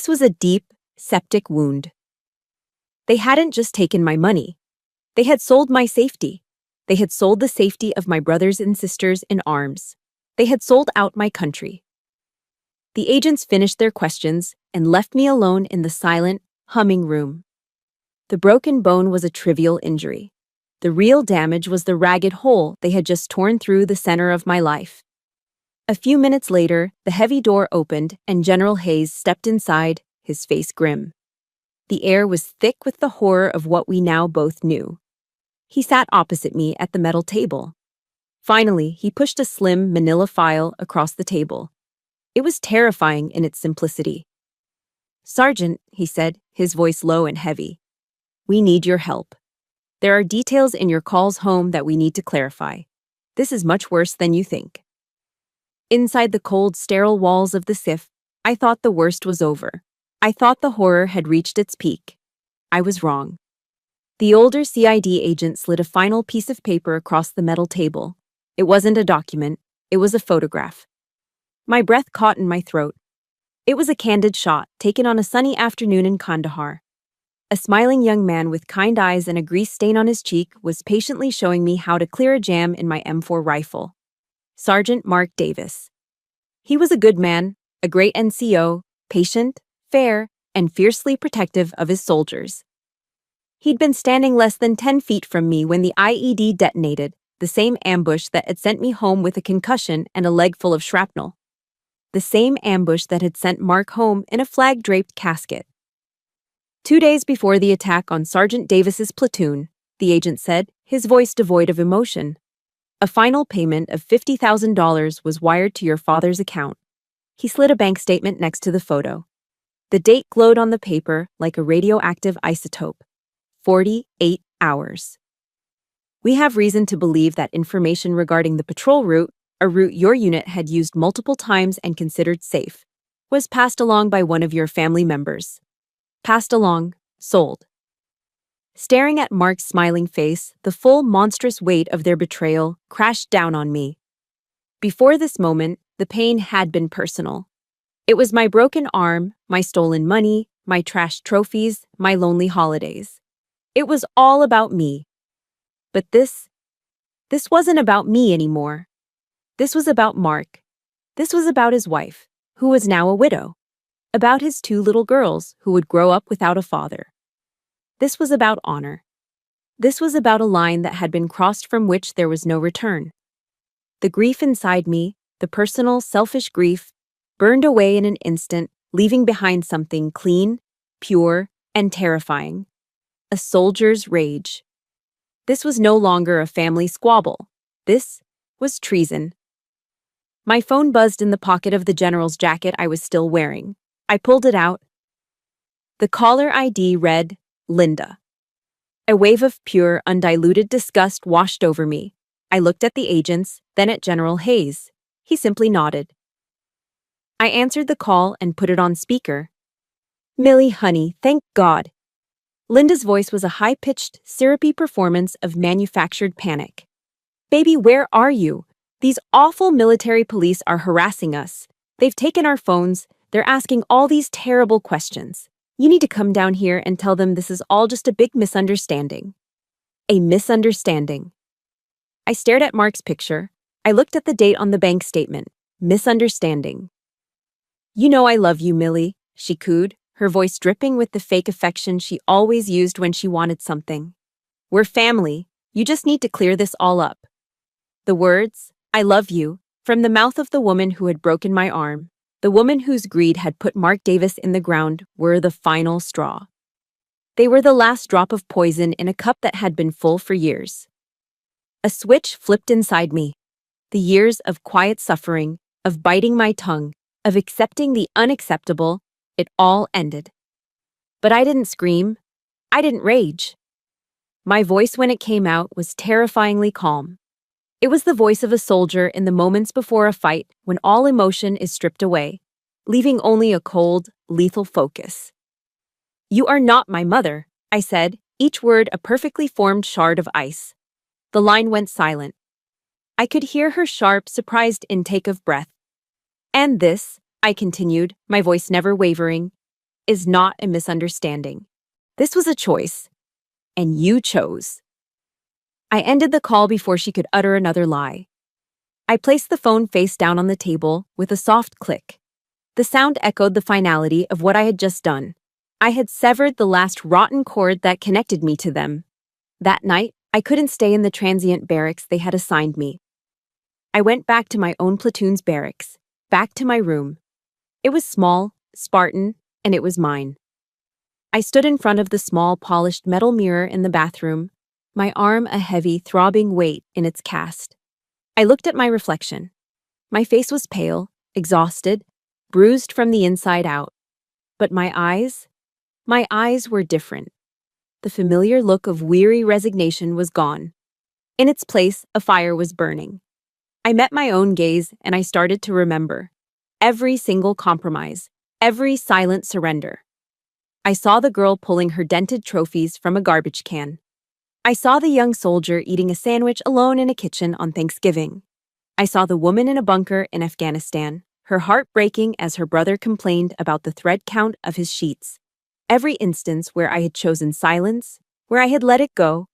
was a deep, septic wound. They hadn't just taken my money. They had sold my safety. They had sold the safety of my brothers and sisters in arms. They had sold out my country. The agents finished their questions and left me alone in the silent, humming room. The broken bone was a trivial injury. The real damage was the ragged hole they had just torn through the center of my life. A few minutes later, the heavy door opened and General Hayes stepped inside, his face grim. The air was thick with the horror of what we now both knew. He sat opposite me at the metal table. Finally, he pushed a slim manila file across the table. It was terrifying in its simplicity. "Sergeant," he said, his voice low and heavy, "we need your help. There are details in your calls home that we need to clarify. This is much worse than you think." Inside the cold, sterile walls of the SIF, I thought the worst was over. I thought the horror had reached its peak. I was wrong. The older CID agent slid a final piece of paper across the metal table. It wasn't a document. It was a photograph. My breath caught in my throat. It was a candid shot taken on a sunny afternoon in Kandahar. A smiling young man with kind eyes and a grease stain on his cheek was patiently showing me how to clear a jam in my M4 rifle. Sergeant Mark Davis. He was a good man, a great NCO, patient, fair, and fiercely protective of his soldiers. He'd been standing less than 10 feet from me when the IED detonated, the same ambush that had sent me home with a concussion and a leg full of shrapnel. The same ambush that had sent Mark home in a flag-draped casket. 2 days before the attack on Sergeant Davis's platoon, the agent said, his voice devoid of emotion, "A final payment of $50,000 was wired to your father's account." He slid a bank statement next to the photo. The date glowed on the paper like a radioactive isotope. 48 hours. "We have reason to believe that information regarding the patrol route, a route your unit had used multiple times and considered safe, was passed along by one of your family members. Passed along, sold." Staring at Mark's smiling face, the full monstrous weight of their betrayal crashed down on me. Before this moment, the pain had been personal. It was my broken arm, my stolen money, my trashed trophies, my lonely holidays. It was all about me. But this wasn't about me anymore. This was about Mark. This was about his wife, who was now a widow. About his 2 little girls who would grow up without a father. This was about honor. This was about a line that had been crossed from which there was no return. The grief inside me, the personal, selfish grief, burned away in an instant, leaving behind something clean, pure, and terrifying. A soldier's rage. This was no longer a family squabble. This was treason. My phone buzzed in the pocket of the general's jacket I was still wearing. I pulled it out. The caller ID read, Linda. A wave of pure, undiluted disgust washed over me. I looked at the agents, then at General Hayes. He simply nodded. I answered the call and put it on speaker. Millie, honey, thank God. Linda's voice was a high-pitched, syrupy performance of manufactured panic. Baby, where are you? These awful military police are harassing us. They've taken our phones. They're asking all these terrible questions. You need to come down here and tell them this is all just a big misunderstanding. A misunderstanding. I stared at Mark's picture. I looked at the date on the bank statement. Misunderstanding. You know I love you, Millie, she cooed, her voice dripping with the fake affection she always used when she wanted something. We're family. You just need to clear this all up. The words, I love you, from the mouth of the woman who had broken my arm, the woman whose greed had put Mark Davis in the ground, were the final straw. They were the last drop of poison in a cup that had been full for years. A switch flipped inside me. The years of quiet suffering, of biting my tongue, of accepting the unacceptable, it all ended. But I didn't scream. I didn't rage. My voice when it came out was terrifyingly calm. It was the voice of a soldier in the moments before a fight when all emotion is stripped away, leaving only a cold, lethal focus. You are not my mother, I said, each word a perfectly formed shard of ice. The line went silent. I could hear her sharp, surprised intake of breath. And this, I continued, my voice never wavering, is not a misunderstanding. This was a choice. And you chose. I ended the call before she could utter another lie. I placed the phone face down on the table with a soft click. The sound echoed the finality of what I had just done. I had severed the last rotten cord that connected me to them. That night, I couldn't stay in the transient barracks they had assigned me. I went back to my own platoon's barracks, back to my room. It was small, Spartan, and it was mine. I stood in front of the small, polished metal mirror in the bathroom, my arm a heavy, throbbing weight in its cast. I looked at my reflection. My face was pale, exhausted, bruised from the inside out. But my eyes were different. The familiar look of weary resignation was gone. In its place, a fire was burning. I met my own gaze and I started to remember. Every single compromise, every silent surrender. I saw the girl pulling her dented trophies from a garbage can. I saw the young soldier eating a sandwich alone in a kitchen on Thanksgiving. I saw the woman in a bunker in Afghanistan, her heart breaking as her brother complained about the thread count of his sheets. Every instance where I had chosen silence, where I had let it go,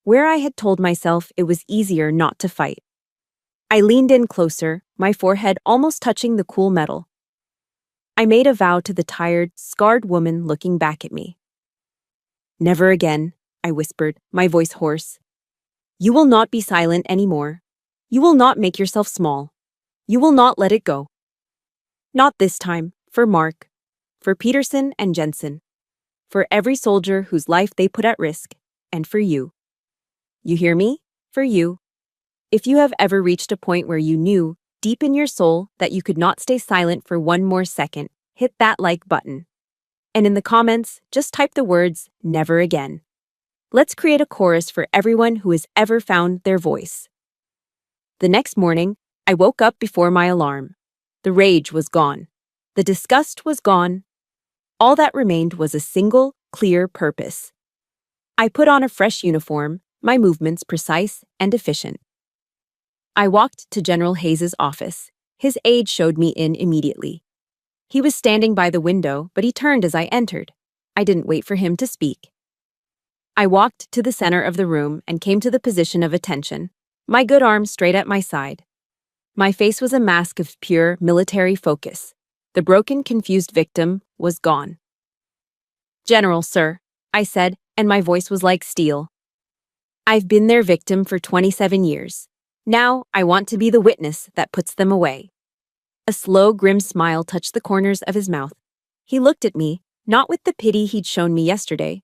where I had told myself it was easier not to fight. I leaned in closer, my forehead almost touching the cool metal. I made a vow to the tired, scarred woman looking back at me. Never again, I whispered, my voice hoarse. You will not be silent anymore. You will not make yourself small. You will not let it go. Not this time, for Mark, for Peterson and Jensen, for every soldier whose life they put at risk, and for you. You hear me? For you. If you have ever reached a point where you knew, deep in your soul, that you could not stay silent for one more second, hit that like button. And in the comments, just type the words, never again. Let's create a chorus for everyone who has ever found their voice. The next morning, I woke up before my alarm. The rage was gone. The disgust was gone. All that remained was a single, clear purpose. I put on a fresh uniform, my movements precise and efficient. I walked to General Hayes's office. His aide showed me in immediately. He was standing by the window, but he turned as I entered. I didn't wait for him to speak. I walked to the center of the room and came to the position of attention, my good arm straight at my side. My face was a mask of pure military focus. The broken, confused victim was gone. General, sir, I said, and my voice was like steel. I've been their victim for 27 years. Now, I want to be the witness that puts them away. A slow, grim smile touched the corners of his mouth. He looked at me, not with the pity he'd shown me yesterday,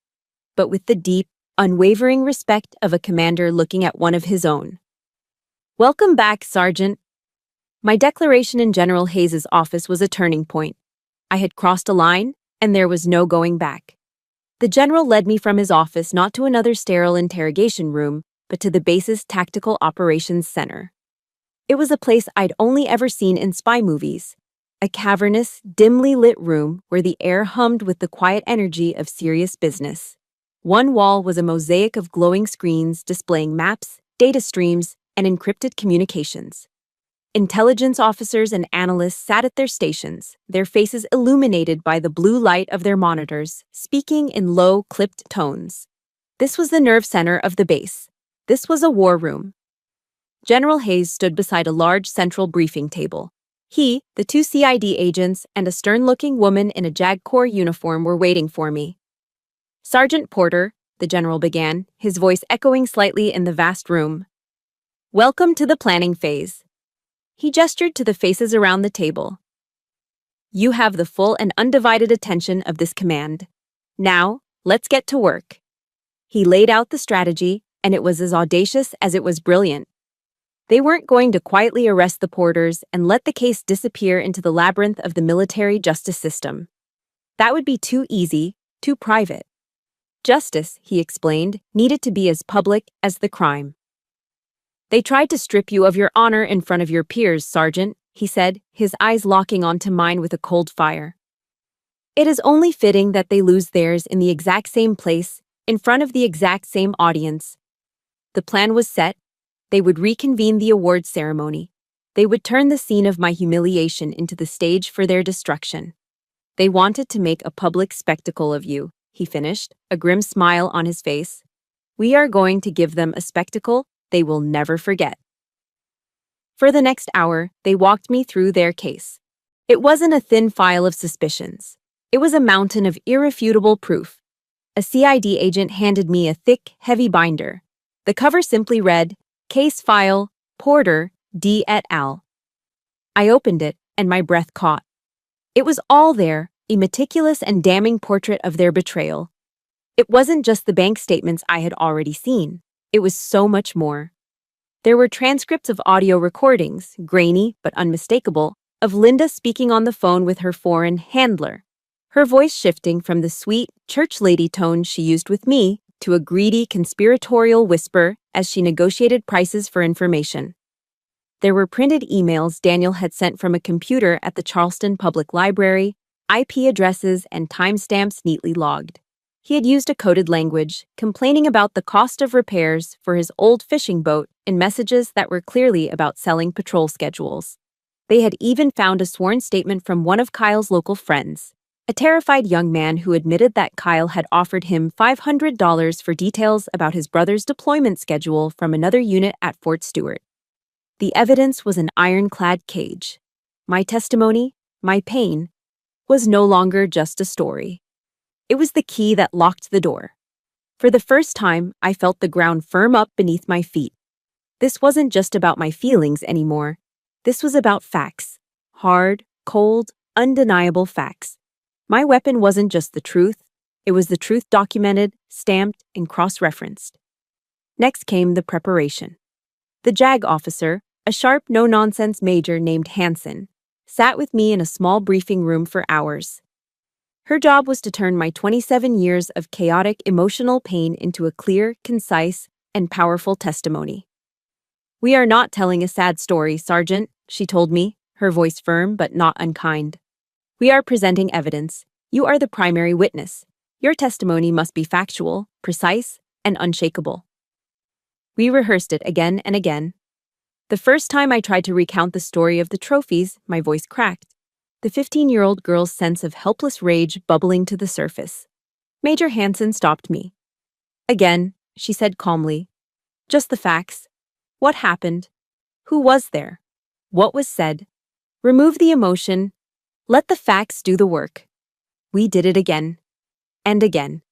but with the deep, unwavering respect of a commander looking at one of his own. Welcome back, Sergeant. My declaration in General Hayes's office was a turning point. I had crossed a line, and there was no going back. The general led me from his office not to another sterile interrogation room, but to the base's Tactical Operations Center. It was a place I'd only ever seen in spy movies, a cavernous, dimly lit room where the air hummed with the quiet energy of serious business. One wall was a mosaic of glowing screens displaying maps, data streams, and encrypted communications. Intelligence officers and analysts sat at their stations, their faces illuminated by the blue light of their monitors, speaking in low, clipped tones. This was the nerve center of the base. This was a war room. General Hayes stood beside a large central briefing table. He, the two CID agents, and a stern-looking woman in a JAG Corps uniform were waiting for me. "Sergeant Porter," the general began, his voice echoing slightly in the vast room. "Welcome to the planning phase." He gestured to the faces around the table. "You have the full and undivided attention of this command. Now, let's get to work." He laid out the strategy, and it was as audacious as it was brilliant. They weren't going to quietly arrest the Porters and let the case disappear into the labyrinth of the military justice system. That would be too easy, too private. Justice, he explained, needed to be as public as the crime. "They tried to strip you of your honor in front of your peers, Sergeant," he said, his eyes locking onto mine with a cold fire. "It is only fitting that they lose theirs in the exact same place, in front of the exact same audience." The plan was set. They would reconvene the awards ceremony. They would turn the scene of my humiliation into the stage for their destruction. "They wanted to make a public spectacle of you," he finished, a grim smile on his face. "We are going to give them a spectacle they will never forget." For the next hour, they walked me through their case. It wasn't a thin file of suspicions. It was a mountain of irrefutable proof. A CID agent handed me a thick, heavy binder. The cover simply read, "Case File, Porter, D. et al." I opened it, and my breath caught. It was all there, a meticulous and damning portrait of their betrayal. It wasn't just the bank statements I had already seen. It was so much more. There were transcripts of audio recordings, grainy but unmistakable, of Linda speaking on the phone with her foreign handler, her voice shifting from the sweet, church lady tone she used with me to a greedy, conspiratorial whisper as she negotiated prices for information. There were printed emails Daniel had sent from a computer at the Charleston Public Library, IP addresses and timestamps neatly logged. He had used a coded language, complaining about the cost of repairs for his old fishing boat in messages that were clearly about selling patrol schedules. They had even found a sworn statement from one of Kyle's local friends, a terrified young man who admitted that Kyle had offered him $500 for details about his brother's deployment schedule from another unit at Fort Stewart. The evidence was an ironclad cage. My testimony, my pain, was no longer just a story. It was the key that locked the door. For the first time, I felt the ground firm up beneath my feet. This wasn't just about my feelings anymore. This was about facts. Hard, cold, undeniable facts. My weapon wasn't just the truth. It was the truth documented, stamped, and cross-referenced. Next came the preparation. The JAG officer, a sharp, no-nonsense major named Hansen, sat with me in a small briefing room for hours. Her job was to turn my 27 years of chaotic emotional pain into a clear, concise, and powerful testimony. "We are not telling a sad story, Sergeant," she told me, her voice firm but not unkind. "We are presenting evidence. You are the primary witness. Your testimony must be factual, precise, and unshakable." We rehearsed it again and again. The first time I tried to recount the story of the trophies, my voice cracked, the 15-year-old girl's sense of helpless rage bubbling to the surface. Major Hansen stopped me. "Again," she said calmly. "Just the facts. What happened? Who was there? What was said? Remove the emotion. Let the facts do the work." We did it again. And again.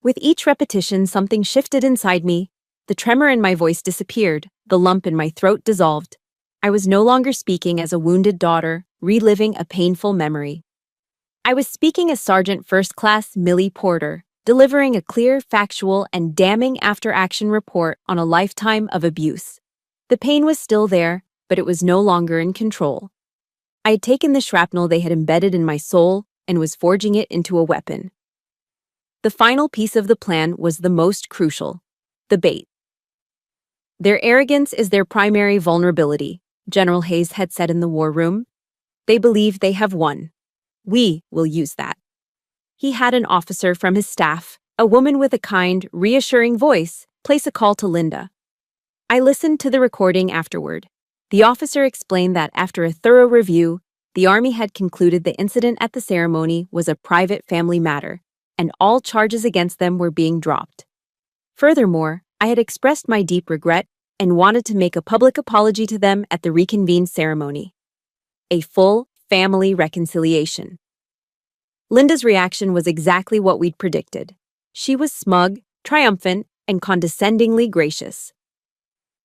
With each repetition, something shifted inside me. The tremor in my voice disappeared. The lump in my throat dissolved. I was no longer speaking as a wounded daughter, reliving a painful memory. I was speaking as Sergeant First Class Millie Porter, delivering a clear, factual, and damning after-action report on a lifetime of abuse. The pain was still there, but it was no longer in control. I had taken the shrapnel they had embedded in my soul and was forging it into a weapon. The final piece of the plan was the most crucial: the bait. Their arrogance is their primary vulnerability, General Hayes had said in the war room. They believe they have won. We will use that. He had an officer from his staff, a woman with a kind, reassuring voice, place a call to Linda. I listened to the recording afterward. The officer explained that after a thorough review, the Army had concluded the incident at the ceremony was a private family matter, and all charges against them were being dropped. Furthermore, I had expressed my deep regret and wanted to make a public apology to them at the reconvened ceremony. A full family reconciliation. Linda's reaction was exactly what we'd predicted. She was smug, triumphant, and condescendingly gracious.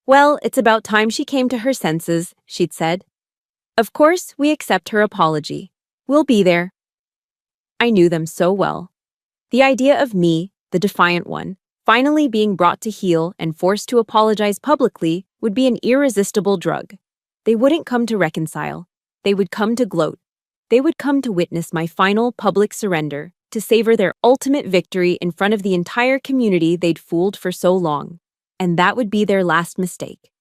Well, it's about time she came to her senses, she'd said. Of course, we accept her apology. We'll be there. I knew them so well. The idea of me, the defiant one, finally being brought to heel and forced to apologize publicly would be an irresistible drug. They wouldn't come to reconcile. They would come to gloat. They would come to witness my final public surrender, to savor their ultimate victory in front of the entire community they'd fooled for so long. And that would be their last mistake.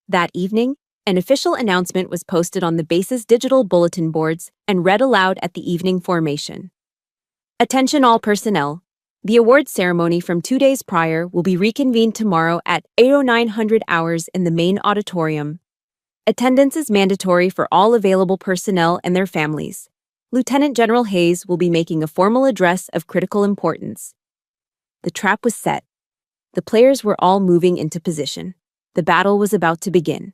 That evening, an official announcement was posted on the base's digital bulletin boards and read aloud at the evening formation. Attention all personnel. The awards ceremony from 2 days prior will be reconvened tomorrow at 8:09 hours in the main auditorium. Attendance is mandatory for all available personnel and their families. Lieutenant General Hayes will be making a formal address of critical importance. The trap was set. The players were all moving into position. The battle was about to begin.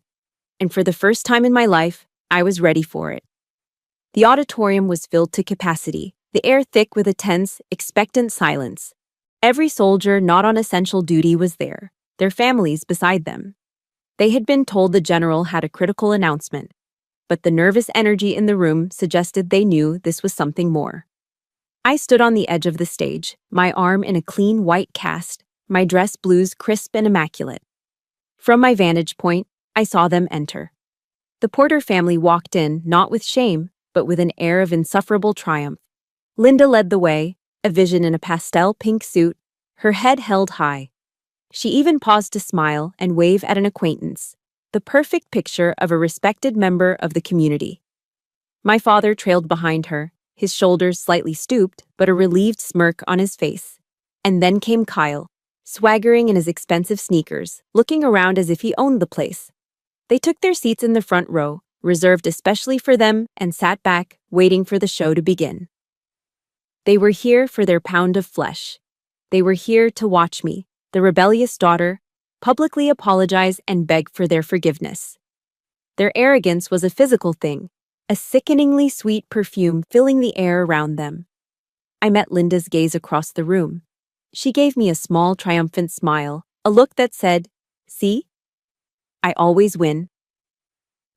And for the first time in my life, I was ready for it. The auditorium was filled to capacity, the air thick with a tense, expectant silence. Every soldier not on essential duty was there, their families beside them. They had been told the general had a critical announcement, but the nervous energy in the room suggested they knew this was something more. I stood on the edge of the stage, my arm in a clean white cast, my dress blues crisp and immaculate. From my vantage point, I saw them enter. The Porter family walked in, not with shame, but with an air of insufferable triumph. Linda led the way, a vision in a pastel pink suit, her head held high. She even paused to smile and wave at an acquaintance, the perfect picture of a respected member of the community. My father trailed behind her, his shoulders slightly stooped, but a relieved smirk on his face. And then came Kyle, swaggering in his expensive sneakers, looking around as if he owned the place. They took their seats in the front row, reserved especially for them, and sat back, waiting for the show to begin. They were here for their pound of flesh. They were here to watch me, the rebellious daughter, publicly apologize and beg for their forgiveness. Their arrogance was a physical thing, a sickeningly sweet perfume filling the air around them. I met Linda's gaze across the room. She gave me a small, triumphant smile, a look that said, "See? I always win."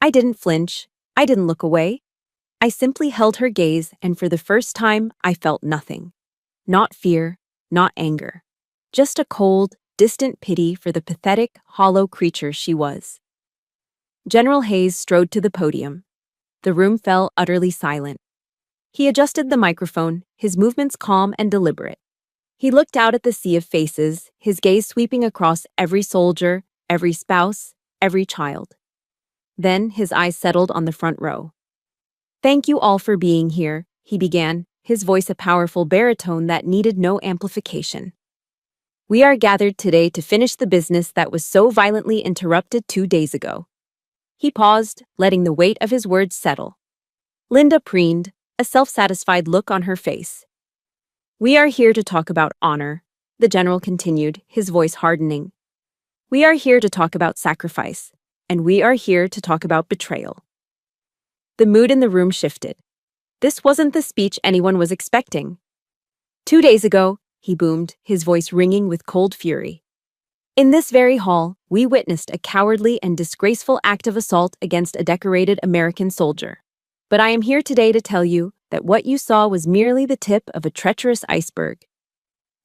I didn't flinch. I didn't look away. I simply held her gaze, and for the first time, I felt nothing. Not fear, not anger. Just a cold, distant pity for the pathetic, hollow creature she was. General Hayes strode to the podium. The room fell utterly silent. He adjusted the microphone, his movements calm and deliberate. He looked out at the sea of faces, his gaze sweeping across every soldier, every spouse, every child. Then his eyes settled on the front row. "Thank you all for being here," he began, his voice a powerful baritone that needed no amplification. "We are gathered today to finish the business that was so violently interrupted 2 days ago." He paused, letting the weight of his words settle. Linda preened, a self-satisfied look on her face. "We are here to talk about honor," the general continued, his voice hardening. "We are here to talk about sacrifice, and we are here to talk about betrayal." The mood in the room shifted. This wasn't the speech anyone was expecting. 2 days ago, he boomed, his voice ringing with cold fury. "In this very hall, we witnessed a cowardly and disgraceful act of assault against a decorated American soldier. But I am here today to tell you that what you saw was merely the tip of a treacherous iceberg,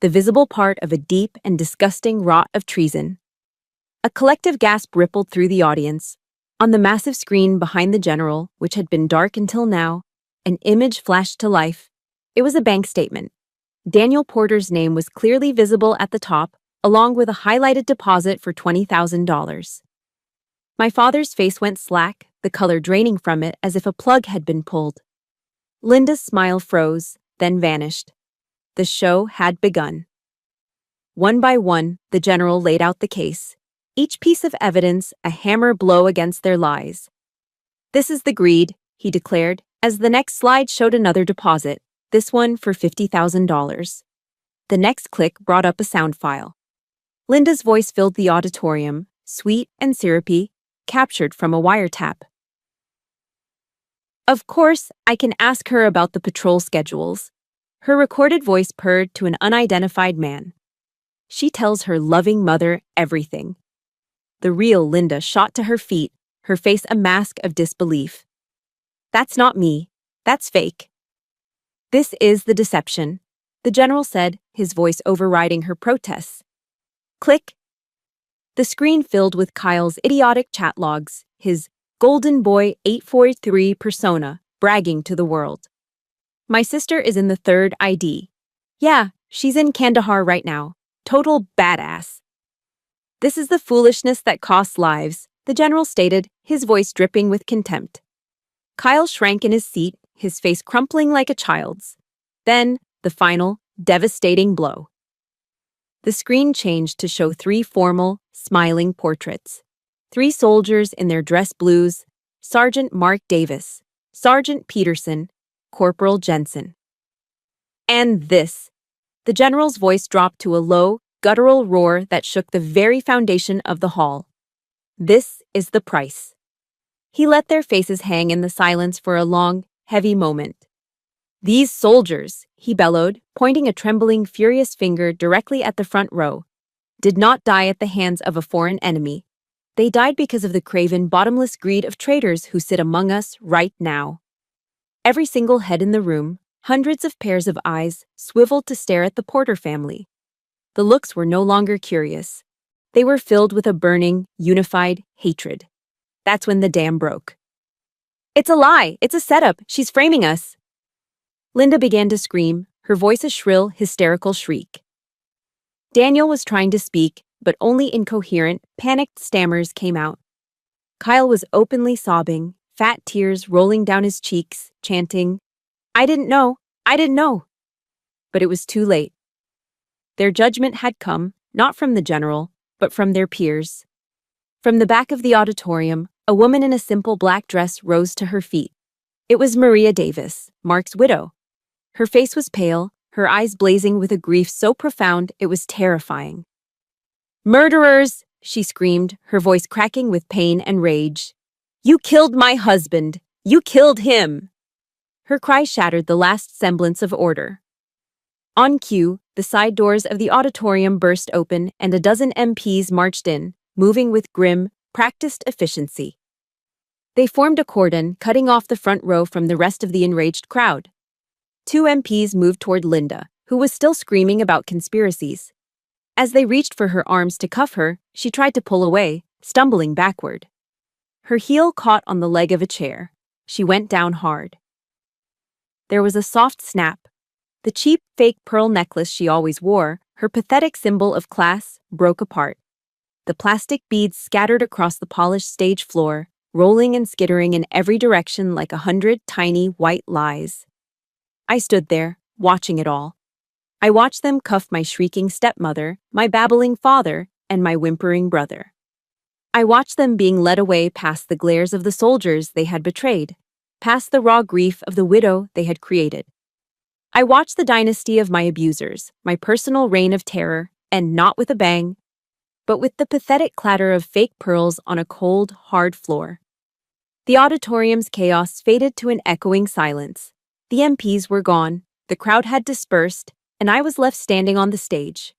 the visible part of a deep and disgusting rot of treason." A collective gasp rippled through the audience. On the massive screen behind the general, which had been dark until now, an image flashed to life, It was a bank statement. Daniel Porter's name was clearly visible at the top, along with a highlighted deposit for $20,000. My father's face went slack, the color draining from it as if a plug had been pulled. Linda's smile froze, then vanished. The show had begun. One by one, the general laid out the case, each piece of evidence a hammer blow against their lies. "This is the greed," he declared, as the next slide showed another deposit, this one for $50,000. The next click brought up a sound file. Linda's voice filled the auditorium, sweet and syrupy, captured from a wiretap. "Of course, I can ask her about the patrol schedules." Her recorded voice purred to an unidentified man. "She tells her loving mother everything." The real Linda shot to her feet, her face a mask of disbelief. "That's not me. That's fake." "This is the deception," the general said, his voice overriding her protests. Click. The screen filled with Kyle's idiotic chat logs, his Golden Boy 843 persona, bragging to the world. "My sister is in the third ID. Yeah, she's in Kandahar right now. Total badass." "This is the foolishness that costs lives," the general stated, his voice dripping with contempt. Kyle shrank in his seat, his face crumpling like a child's. Then, the final, devastating blow. The screen changed to show three formal, smiling portraits. Three soldiers in their dress blues: Sergeant Mark Davis, Sergeant Peterson, Corporal Jensen. "And this." The general's voice dropped to a low, guttural roar that shook the very foundation of the hall. "This is the price." He let their faces hang in the silence for a long, heavy moment. "These soldiers," he bellowed, pointing a trembling, furious finger directly at the front row, "did not die at the hands of a foreign enemy. They died because of the craven, bottomless greed of traitors who sit among us right now." Every single head in the room, hundreds of pairs of eyes, swiveled to stare at the Porter family. The looks were no longer curious. They were filled with a burning, unified hatred. That's when the dam broke. "It's a lie! It's a setup! She's framing us!" Linda began to scream, her voice a shrill, hysterical shriek. Daniel was trying to speak, but only incoherent, panicked stammers came out. Kyle was openly sobbing, fat tears rolling down his cheeks, chanting, "I didn't know! I didn't know!" But it was too late. Their judgment had come, not from the general, but from their peers. From the back of the auditorium, a woman in a simple black dress rose to her feet. It was Maria Davis, Mark's widow. Her face was pale, her eyes blazing with a grief so profound it was terrifying. "Murderers!" she screamed, her voice cracking with pain and rage. "You killed my husband! You killed him!" Her cry shattered the last semblance of order. On cue, the side doors of the auditorium burst open and a dozen MPs marched in, moving with grim, practiced efficiency. They formed a cordon, cutting off the front row from the rest of the enraged crowd. Two MPs moved toward Linda, who was still screaming about conspiracies. As they reached for her arms to cuff her, she tried to pull away, stumbling backward. Her heel caught on the leg of a chair. She went down hard. There was a soft snap. The cheap, fake pearl necklace she always wore, her pathetic symbol of class, broke apart. The plastic beads scattered across the polished stage floor, rolling and skittering in every direction like 100 tiny white lies. I stood there, watching it all. I watched them cuff my shrieking stepmother, my babbling father, and my whimpering brother. I watched them being led away past the glares of the soldiers they had betrayed, past the raw grief of the widow they had created. I watched the dynasty of my abusers, my personal reign of terror, and not with a bang, but with the pathetic clatter of fake pearls on a cold, hard floor. The auditorium's chaos faded to an echoing silence. The MPs were gone, the crowd had dispersed, and I was left standing on the stage.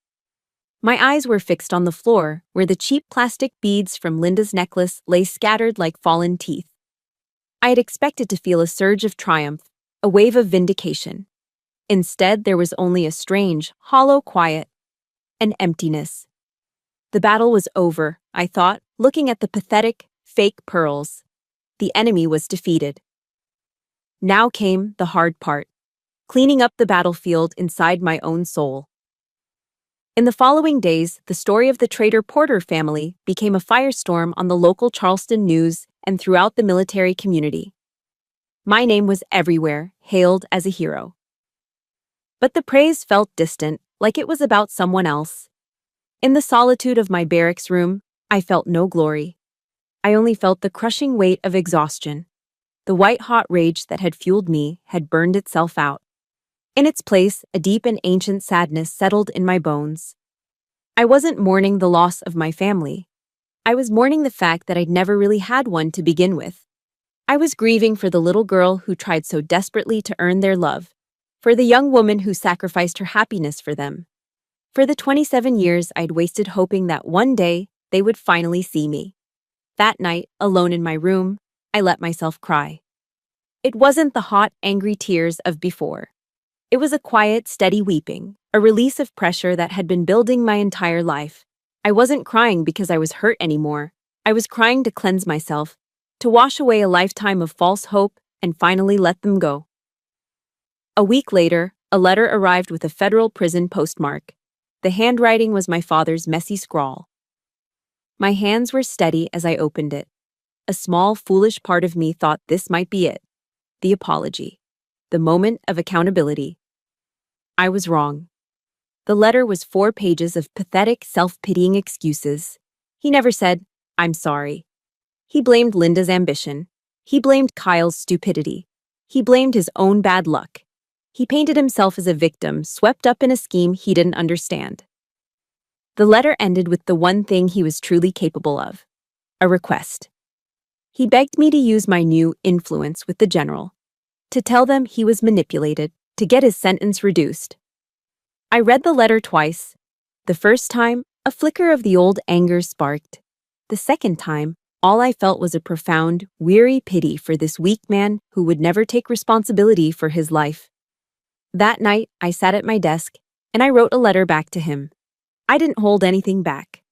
My eyes were fixed on the floor, where the cheap plastic beads from Linda's necklace lay scattered like fallen teeth. I had expected to feel a surge of triumph, a wave of vindication. Instead, there was only a strange, hollow quiet, an emptiness. The battle was over, I thought, looking at the pathetic, fake pearls. The enemy was defeated. Now came the hard part. cleaning up the battlefield inside my own soul. In the following days, the story of the traitor Porter family became a firestorm on the local Charleston news and throughout the military community. My name was everywhere, hailed as a hero. But the praise felt distant, like it was about someone else. In the solitude of my barracks room, I felt no glory. I only felt the crushing weight of exhaustion. The white-hot rage that had fueled me had burned itself out. In its place, a deep and ancient sadness settled in my bones. I wasn't mourning the loss of my family. I was mourning the fact that I'd never really had one to begin with. I was grieving for the little girl who tried so desperately to earn their love, for the young woman who sacrificed her happiness for them, for the 27 years I'd wasted hoping that one day they would finally see me. That night, alone in my room, I let myself cry. It wasn't the hot, angry tears of before. It was a quiet, steady weeping, a release of pressure that had been building my entire life. I wasn't crying because I was hurt anymore. I was crying to cleanse myself, to wash away a lifetime of false hope and finally let them go. A week later, a letter arrived with a federal prison postmark. The handwriting was my father's messy scrawl. My hands were steady as I opened it. A small, foolish part of me thought this might be it. The apology. The moment of accountability. I was wrong. The letter was 4 pages of pathetic, self-pitying excuses. He never said, "I'm sorry." He blamed Linda's ambition. He blamed Kyle's stupidity. He blamed his own bad luck. He painted himself as a victim, swept up in a scheme he didn't understand. The letter ended with the one thing he was truly capable of: a request. He begged me to use my new influence with the general, to tell them he was manipulated, to get his sentence reduced. I read the letter twice. The first time, a flicker of the old anger sparked. The second time, all I felt was a profound, weary pity for this weak man who would never take responsibility for his life. That night, I sat at my desk, and I wrote a letter back to him. I didn't hold anything back.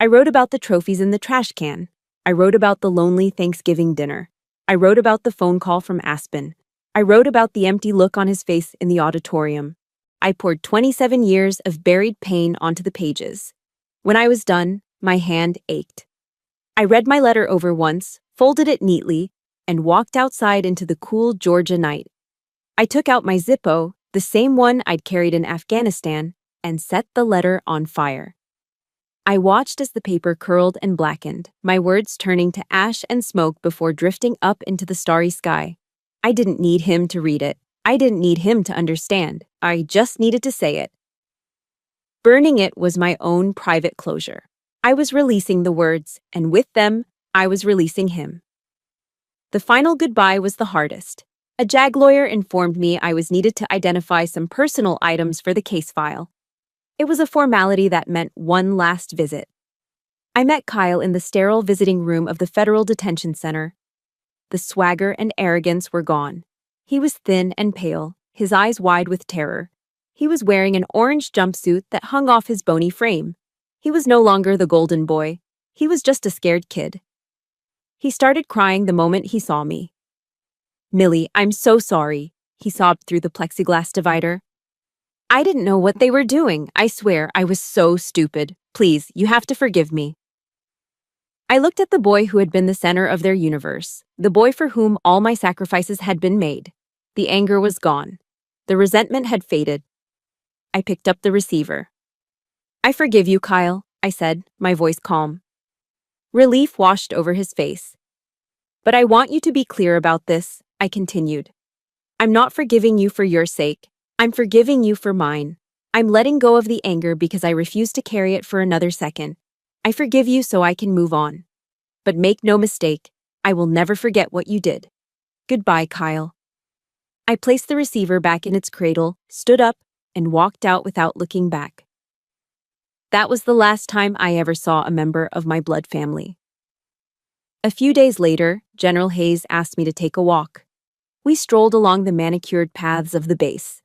I wrote about the trophies in the trash can. I wrote about the lonely Thanksgiving dinner. I wrote about the phone call from Aspen. I wrote about the empty look on his face in the auditorium. I poured 27 years of buried pain onto the pages. When I was done, my hand ached. I read my letter over once, folded it neatly, and walked outside into the cool Georgia night. I took out my Zippo, the same one I'd carried in Afghanistan, and set the letter on fire. I watched as the paper curled and blackened, my words turning to ash and smoke before drifting up into the starry sky. I didn't need him to read it. I didn't need him to understand. I just needed to say it. Burning it was my own private closure. I was releasing the words, and with them, I was releasing him. The final goodbye was the hardest. A JAG lawyer informed me I was needed to identify some personal items for the case file. It was a formality that meant one last visit. I met Kyle in the sterile visiting room of the Federal Detention Center. The swagger and arrogance were gone. He was thin and pale, his eyes wide with terror. He was wearing an orange jumpsuit that hung off his bony frame. He was no longer the golden boy. He was just a scared kid. He started crying the moment he saw me. "Millie, I'm so sorry," he sobbed through the plexiglass divider. "I didn't know what they were doing. I swear, I was so stupid. Please, you have to forgive me." I looked at the boy who had been the center of their universe, the boy for whom all my sacrifices had been made. The anger was gone. The resentment had faded. I picked up the receiver. "I forgive you, Kyle," I said, my voice calm. Relief washed over his face. "But I want you to be clear about this," I continued. "I'm not forgiving you for your sake. I'm forgiving you for mine. I'm letting go of the anger because I refuse to carry it for another second. I forgive you so I can move on. But make no mistake, I will never forget what you did. Goodbye, Kyle." I placed the receiver back in its cradle, stood up, and walked out without looking back. That was the last time I ever saw a member of my blood family. A few days later, General Hayes asked me to take a walk. We strolled along the manicured paths of the base.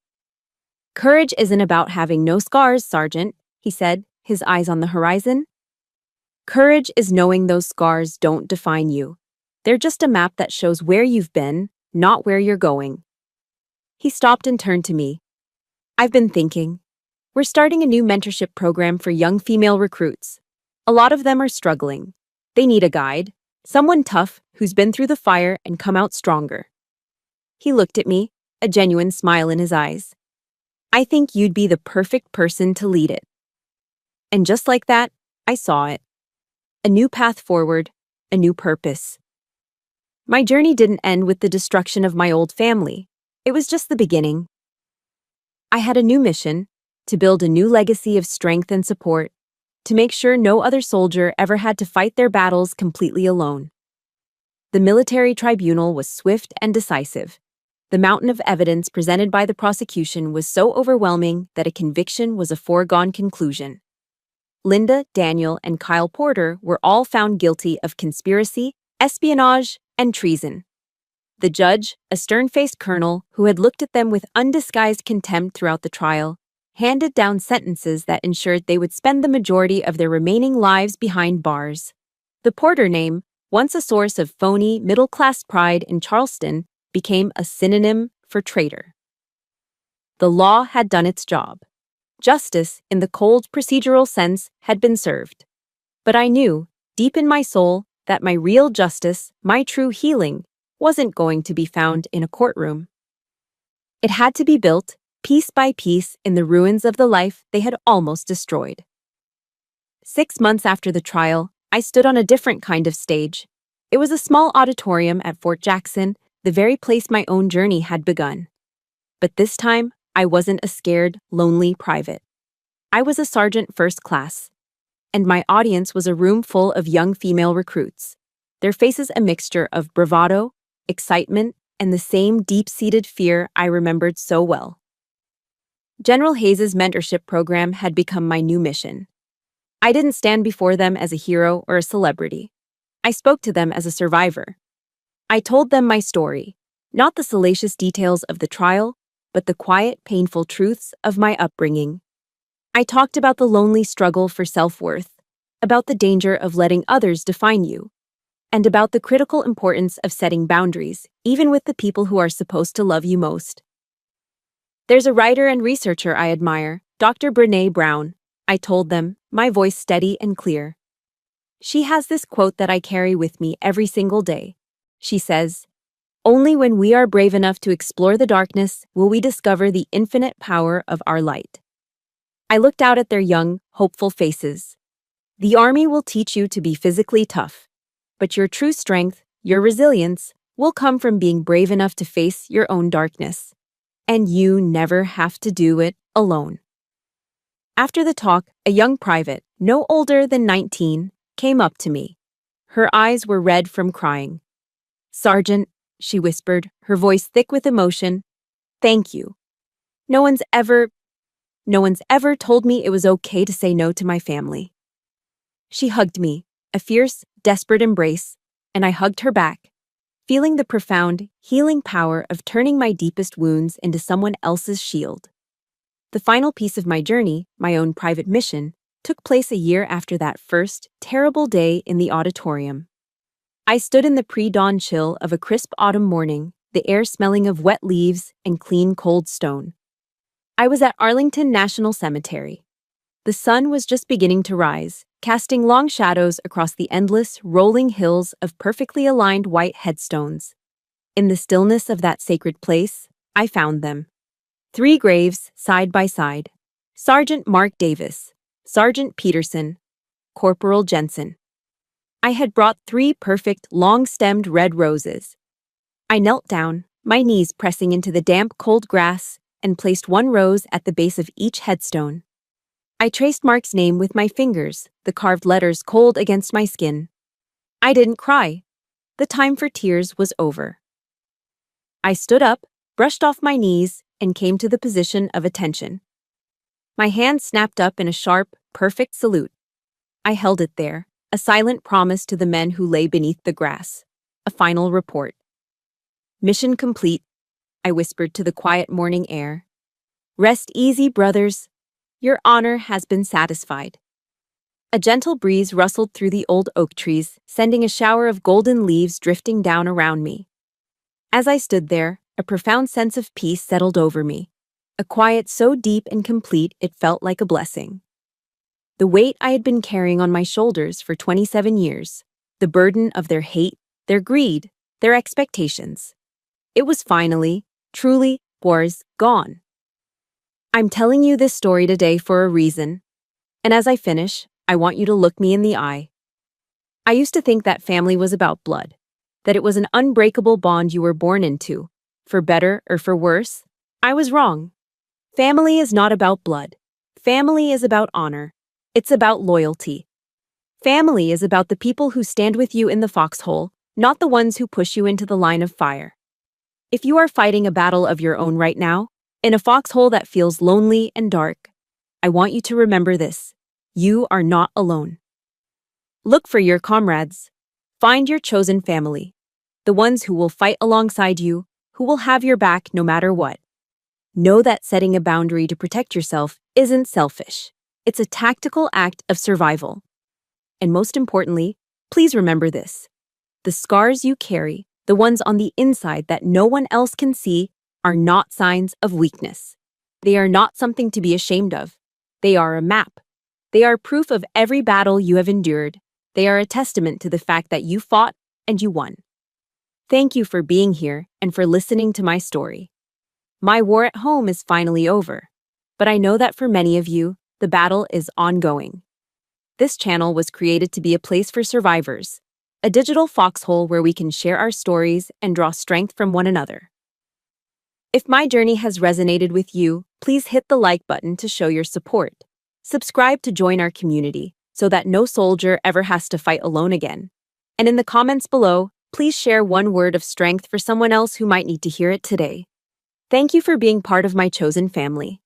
"Courage isn't about having no scars, Sergeant," he said, his eyes on the horizon. "Courage is knowing those scars don't define you. They're just a map that shows where you've been, not where you're going." He stopped and turned to me. I've been thinking. We're starting a new mentorship program for young female recruits. A lot of them are struggling. They need a guide, someone tough who's been through the fire and come out stronger. He looked at me, a genuine smile in his eyes. I think you'd be the perfect person to lead it. And just like that, I saw it. A new path forward, a new purpose. My journey didn't end with the destruction of my old family. It was just the beginning. I had a new mission, to build a new legacy of strength and support, to make sure no other soldier ever had to fight their battles completely alone. The military tribunal was swift and decisive. The mountain of evidence presented by the prosecution was so overwhelming that a conviction was a foregone conclusion. Linda, Daniel, and Kyle Porter were all found guilty of conspiracy, espionage, and treason. The judge, a stern-faced colonel who had looked at them with undisguised contempt throughout the trial, handed down sentences that ensured they would spend the majority of their remaining lives behind bars. The Porter name, once a source of phony, middle-class pride in Charleston, became a synonym for traitor. The law had done its job. Justice, in the cold procedural sense, had been served. But I knew, deep in my soul, that my real justice, my true healing, wasn't going to be found in a courtroom. It had to be built, piece by piece, in the ruins of the life they had almost destroyed. 6 months after the trial, I stood on a different kind of stage. It was a small auditorium at Fort Jackson, the very place my own journey had begun. But this time, I wasn't a scared, lonely private. I was a sergeant first class. And my audience was a room full of young female recruits, their faces a mixture of bravado, excitement, and the same deep-seated fear I remembered so well. General Hayes's mentorship program had become my new mission. I didn't stand before them as a hero or a celebrity. I spoke to them as a survivor. I told them my story, not the salacious details of the trial, but the quiet, painful truths of my upbringing. I talked about the lonely struggle for self-worth, about the danger of letting others define you, and about the critical importance of setting boundaries, even with the people who are supposed to love you most. There's a writer and researcher I admire, Dr. Brené Brown, I told them, my voice steady and clear. She has this quote that I carry with me every single day. She says, "Only when we are brave enough to explore the darkness will we discover the infinite power of our light." I looked out at their young, hopeful faces. The Army will teach you to be physically tough, but your true strength, your resilience, will come from being brave enough to face your own darkness. And you never have to do it alone. After the talk, a young private, no older than 19, came up to me. Her eyes were red from crying. "Sergeant," she whispered, her voice thick with emotion, "thank you. No one's ever told me it was okay to say no to my family." She hugged me, a fierce, desperate embrace, and I hugged her back, feeling the profound, healing power of turning my deepest wounds into someone else's shield. The final piece of my journey, my own private mission, took place a year after that first, terrible day in the auditorium. I stood in the pre-dawn chill of a crisp autumn morning, the air smelling of wet leaves and clean, cold stone. I was at Arlington National Cemetery. The sun was just beginning to rise, casting long shadows across the endless, rolling hills of perfectly aligned white headstones. In the stillness of that sacred place, I found them. 3 graves, side by side. Sergeant Mark Davis, Sergeant Peterson, Corporal Jensen. I had brought 3 perfect, long-stemmed red roses. I knelt down, my knees pressing into the damp, cold grass, and placed 1 rose at the base of each headstone. I traced Mark's name with my fingers, the carved letters cold against my skin. I didn't cry. The time for tears was over. I stood up, brushed off my knees, and came to the position of attention. My hand snapped up in a sharp, perfect salute. I held it there, a silent promise to the men who lay beneath the grass. A final report. "Mission complete," I whispered to the quiet morning air. "Rest easy, brothers. Your honor has been satisfied." A gentle breeze rustled through the old oak trees, sending a shower of golden leaves drifting down around me. As I stood there, a profound sense of peace settled over me, a quiet so deep and complete it felt like a blessing. The weight I had been carrying on my shoulders for 27 years, the burden of their hate, their greed, their expectations. It was finally, truly, gone. I'm telling you this story today for a reason, and as I finish, I want you to look me in the eye. I used to think that family was about blood, that it was an unbreakable bond you were born into, for better or for worse. I was wrong. Family is not about blood. Family is about honor. It's about loyalty. Family is about the people who stand with you in the foxhole, not the ones who push you into the line of fire. If you are fighting a battle of your own right now, in a foxhole that feels lonely and dark, I want you to remember this. You are not alone. Look for your comrades. Find your chosen family. The ones who will fight alongside you, who will have your back no matter what. Know that setting a boundary to protect yourself isn't selfish. It's a tactical act of survival. And most importantly, please remember this. The scars you carry, the ones on the inside that no one else can see, are not signs of weakness. They are not something to be ashamed of. They are a map. They are proof of every battle you have endured. They are a testament to the fact that you fought and you won. Thank you for being here and for listening to my story. My war at home is finally over, but I know that for many of you, the battle is ongoing. This channel was created to be a place for survivors, a digital foxhole where we can share our stories and draw strength from one another. If my journey has resonated with you, please hit the like button to show your support. Subscribe to join our community so that no soldier ever has to fight alone again. And in the comments below, please share one word of strength for someone else who might need to hear it today. Thank you for being part of my chosen family.